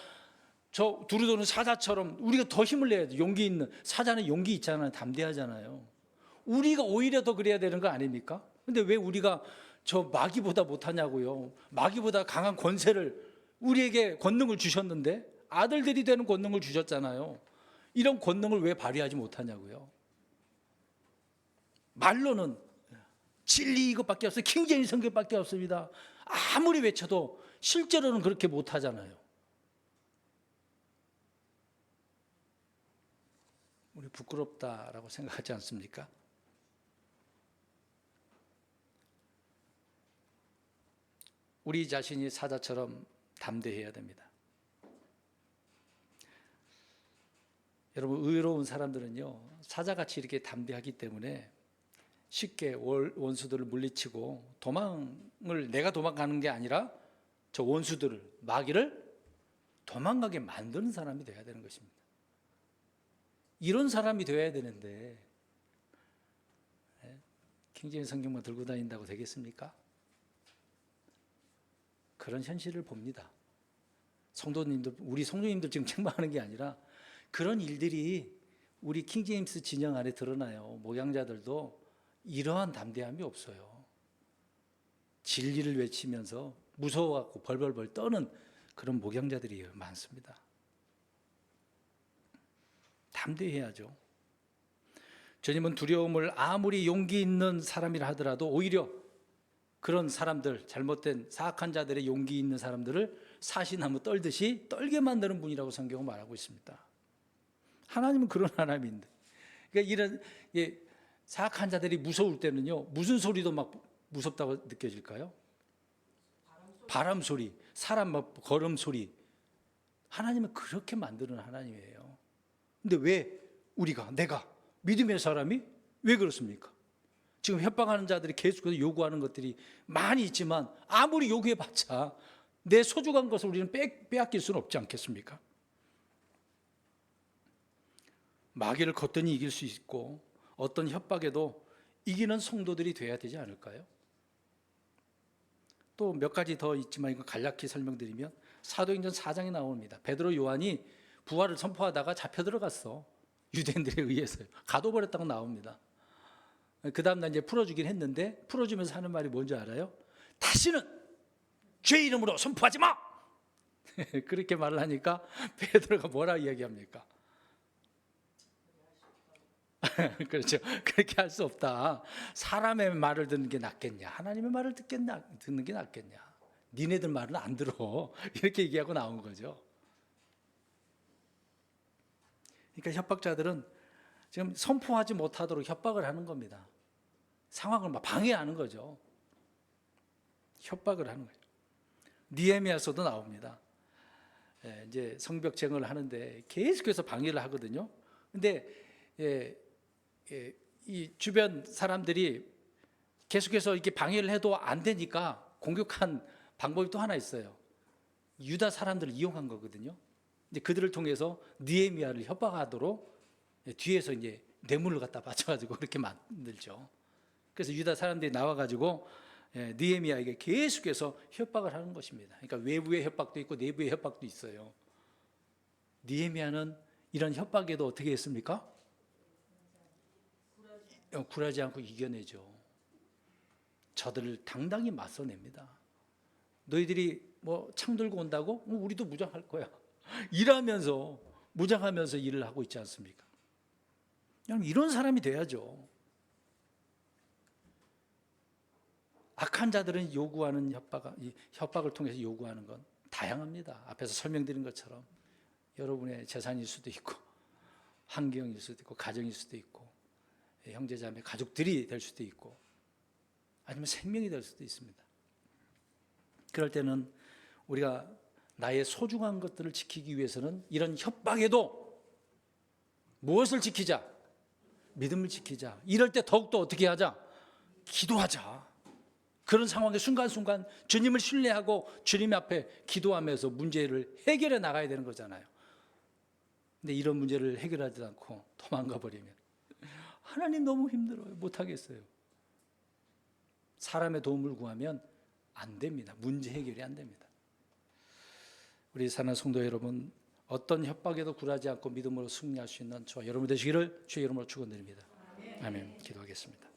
저 두루도는 사자처럼 우리가 더 힘을 내야 돼. 용기 있는. 사자는 용기 있잖아요. 담대하잖아요. 우리가 오히려 더 그래야 되는 거 아닙니까? 근데 왜 우리가 저 마귀보다 못하냐고요. 마귀보다 강한 권세를 우리에게 권능을 주셨는데, 아들들이 되는 권능을 주셨잖아요. 이런 권능을 왜 발휘하지 못하냐고요. 말로는 진리 이것밖에 없어요. 킹제임스 성경밖에 없습니다. 아무리 외쳐도 실제로는 그렇게 못하잖아요. 우리 부끄럽다라고 생각하지 않습니까? 우리 자신이 사자처럼 담대해야 됩니다. 여러분, 의로운 사람들은요, 사자같이 이렇게 담대하기 때문에 쉽게 원수들을 물리치고 도망을, 내가 도망가는 게 아니라 저 원수들을, 마귀를 도망가게 만드는 사람이 되어야 되는 것입니다. 이런 사람이 되어야 되는데 킹제임스 성경만 들고 다닌다고 되겠습니까? 그런 현실을 봅니다. 성도님들, 우리 성도님들 지금 책망하는 게 아니라 그런 일들이 우리 킹제임스 진영 안에 드러나요. 목양자들도 이러한 담대함이 없어요. 진리를 외치면서 무서워갖고 벌벌벌 떠는 그런 목양자들이 많습니다. 담대해야죠. 주님은 두려움을 아무리 용기 있는 사람이라 하더라도 오히려 그런 사람들, 잘못된 사악한 자들의 용기 있는 사람들을 사시나무 떨듯이 떨게 만드는 분이라고 성경은 말하고 있습니다. 하나님은 그런 하나님인데, 그러니까 이런 사악한 자들이 무서울 때는요, 무슨 소리도 막 무섭다고 느껴질까요? 바람 소리, 사람 막 걸음 소리. 하나님은 그렇게 만드는 하나님이에요. 근데 왜 내가 믿음의 사람이 왜 그렇습니까? 지금 협박하는 자들이 계속해서 요구하는 것들이 많이 있지만 아무리 요구해봤자 내 소중한 것을 우리는 빼앗길 수는 없지 않겠습니까? 마귀를 거뜬히 이길 수 있고 어떤 협박에도 이기는 성도들이 돼야 되지 않을까요? 또 몇 가지 더 있지만 이거 간략히 설명드리면 사도행전 4장에 나옵니다. 베드로 요한이 부활을 선포하다가 잡혀 들어갔어. 유대인들에 의해서요. 가둬버렸다고 나옵니다. 그 다음날 이제 풀어주긴 했는데 풀어주면서 하는 말이 뭔지 알아요? 다시는 죄 이름으로 선포하지 마! 그렇게 말을 하니까 베드로가 뭐라 이야기합니까? 그렇죠. 그렇게 할 수 없다. 사람의 말을 듣는 게 낫겠냐? 하나님의 말을 듣는 게 낫겠냐? 니네들 말은 안 들어. 이렇게 얘기하고 나온 거죠. 그러니까 협박자들은 지금 선포하지 못하도록 협박을 하는 겁니다. 상황을 막 방해하는 거죠. 협박을 하는 거죠. 느헤미야서도 나옵니다. 이제 성벽쟁을 하는데 계속해서 방해를 하거든요. 근데 이 주변 사람들이 계속해서 이렇게 방해를 해도 안 되니까 공격한 방법이 또 하나 있어요. 유다 사람들을 이용한 거거든요. 이제 그들을 통해서 느헤미야를 협박하도록 뒤에서 이제 뇌물을 갖다 바쳐가지고 그렇게 만들죠. 그래서 유다 사람들이 나와가지고 느헤미야에게 계속해서 협박을 하는 것입니다. 그러니까 외부의 협박도 있고 내부의 협박도 있어요. 느헤미야는 이런 협박에도 어떻게 했습니까? 굴하지 않고 이겨내죠. 저들을 당당히 맞서냅니다. 너희들이 뭐 창 들고 온다고? 우리도 무장할 거야. 일하면서 무장하면서 일을 하고 있지 않습니까? 여러분 이런 사람이 돼야죠. 악한 자들은 요구하는 협박을 통해서 요구하는 건 다양합니다. 앞에서 설명드린 것처럼 여러분의 재산일 수도 있고 환경일 수도 있고 가정일 수도 있고 형제자매 가족들이 될 수도 있고 아니면 생명이 될 수도 있습니다. 그럴 때는 우리가 나의 소중한 것들을 지키기 위해서는 이런 협박에도 무엇을 지키자? 믿음을 지키자. 이럴 때 더욱더 어떻게 하자? 기도하자. 그런 상황에 순간순간 주님을 신뢰하고 주님 앞에 기도하면서 문제를 해결해 나가야 되는 거잖아요. 근데 이런 문제를 해결하지 않고 도망가 버리면 하나님 너무 힘들어요. 못하겠어요. 사람의 도움을 구하면 안 됩니다. 문제 해결이 안 됩니다. 우리 사랑하는 성도 여러분, 어떤 협박에도 굴하지 않고 믿음으로 승리할 수 있는 저와 여러분 되시기를 주의 이름으로 축원드립니다. 아멘. 기도하겠습니다.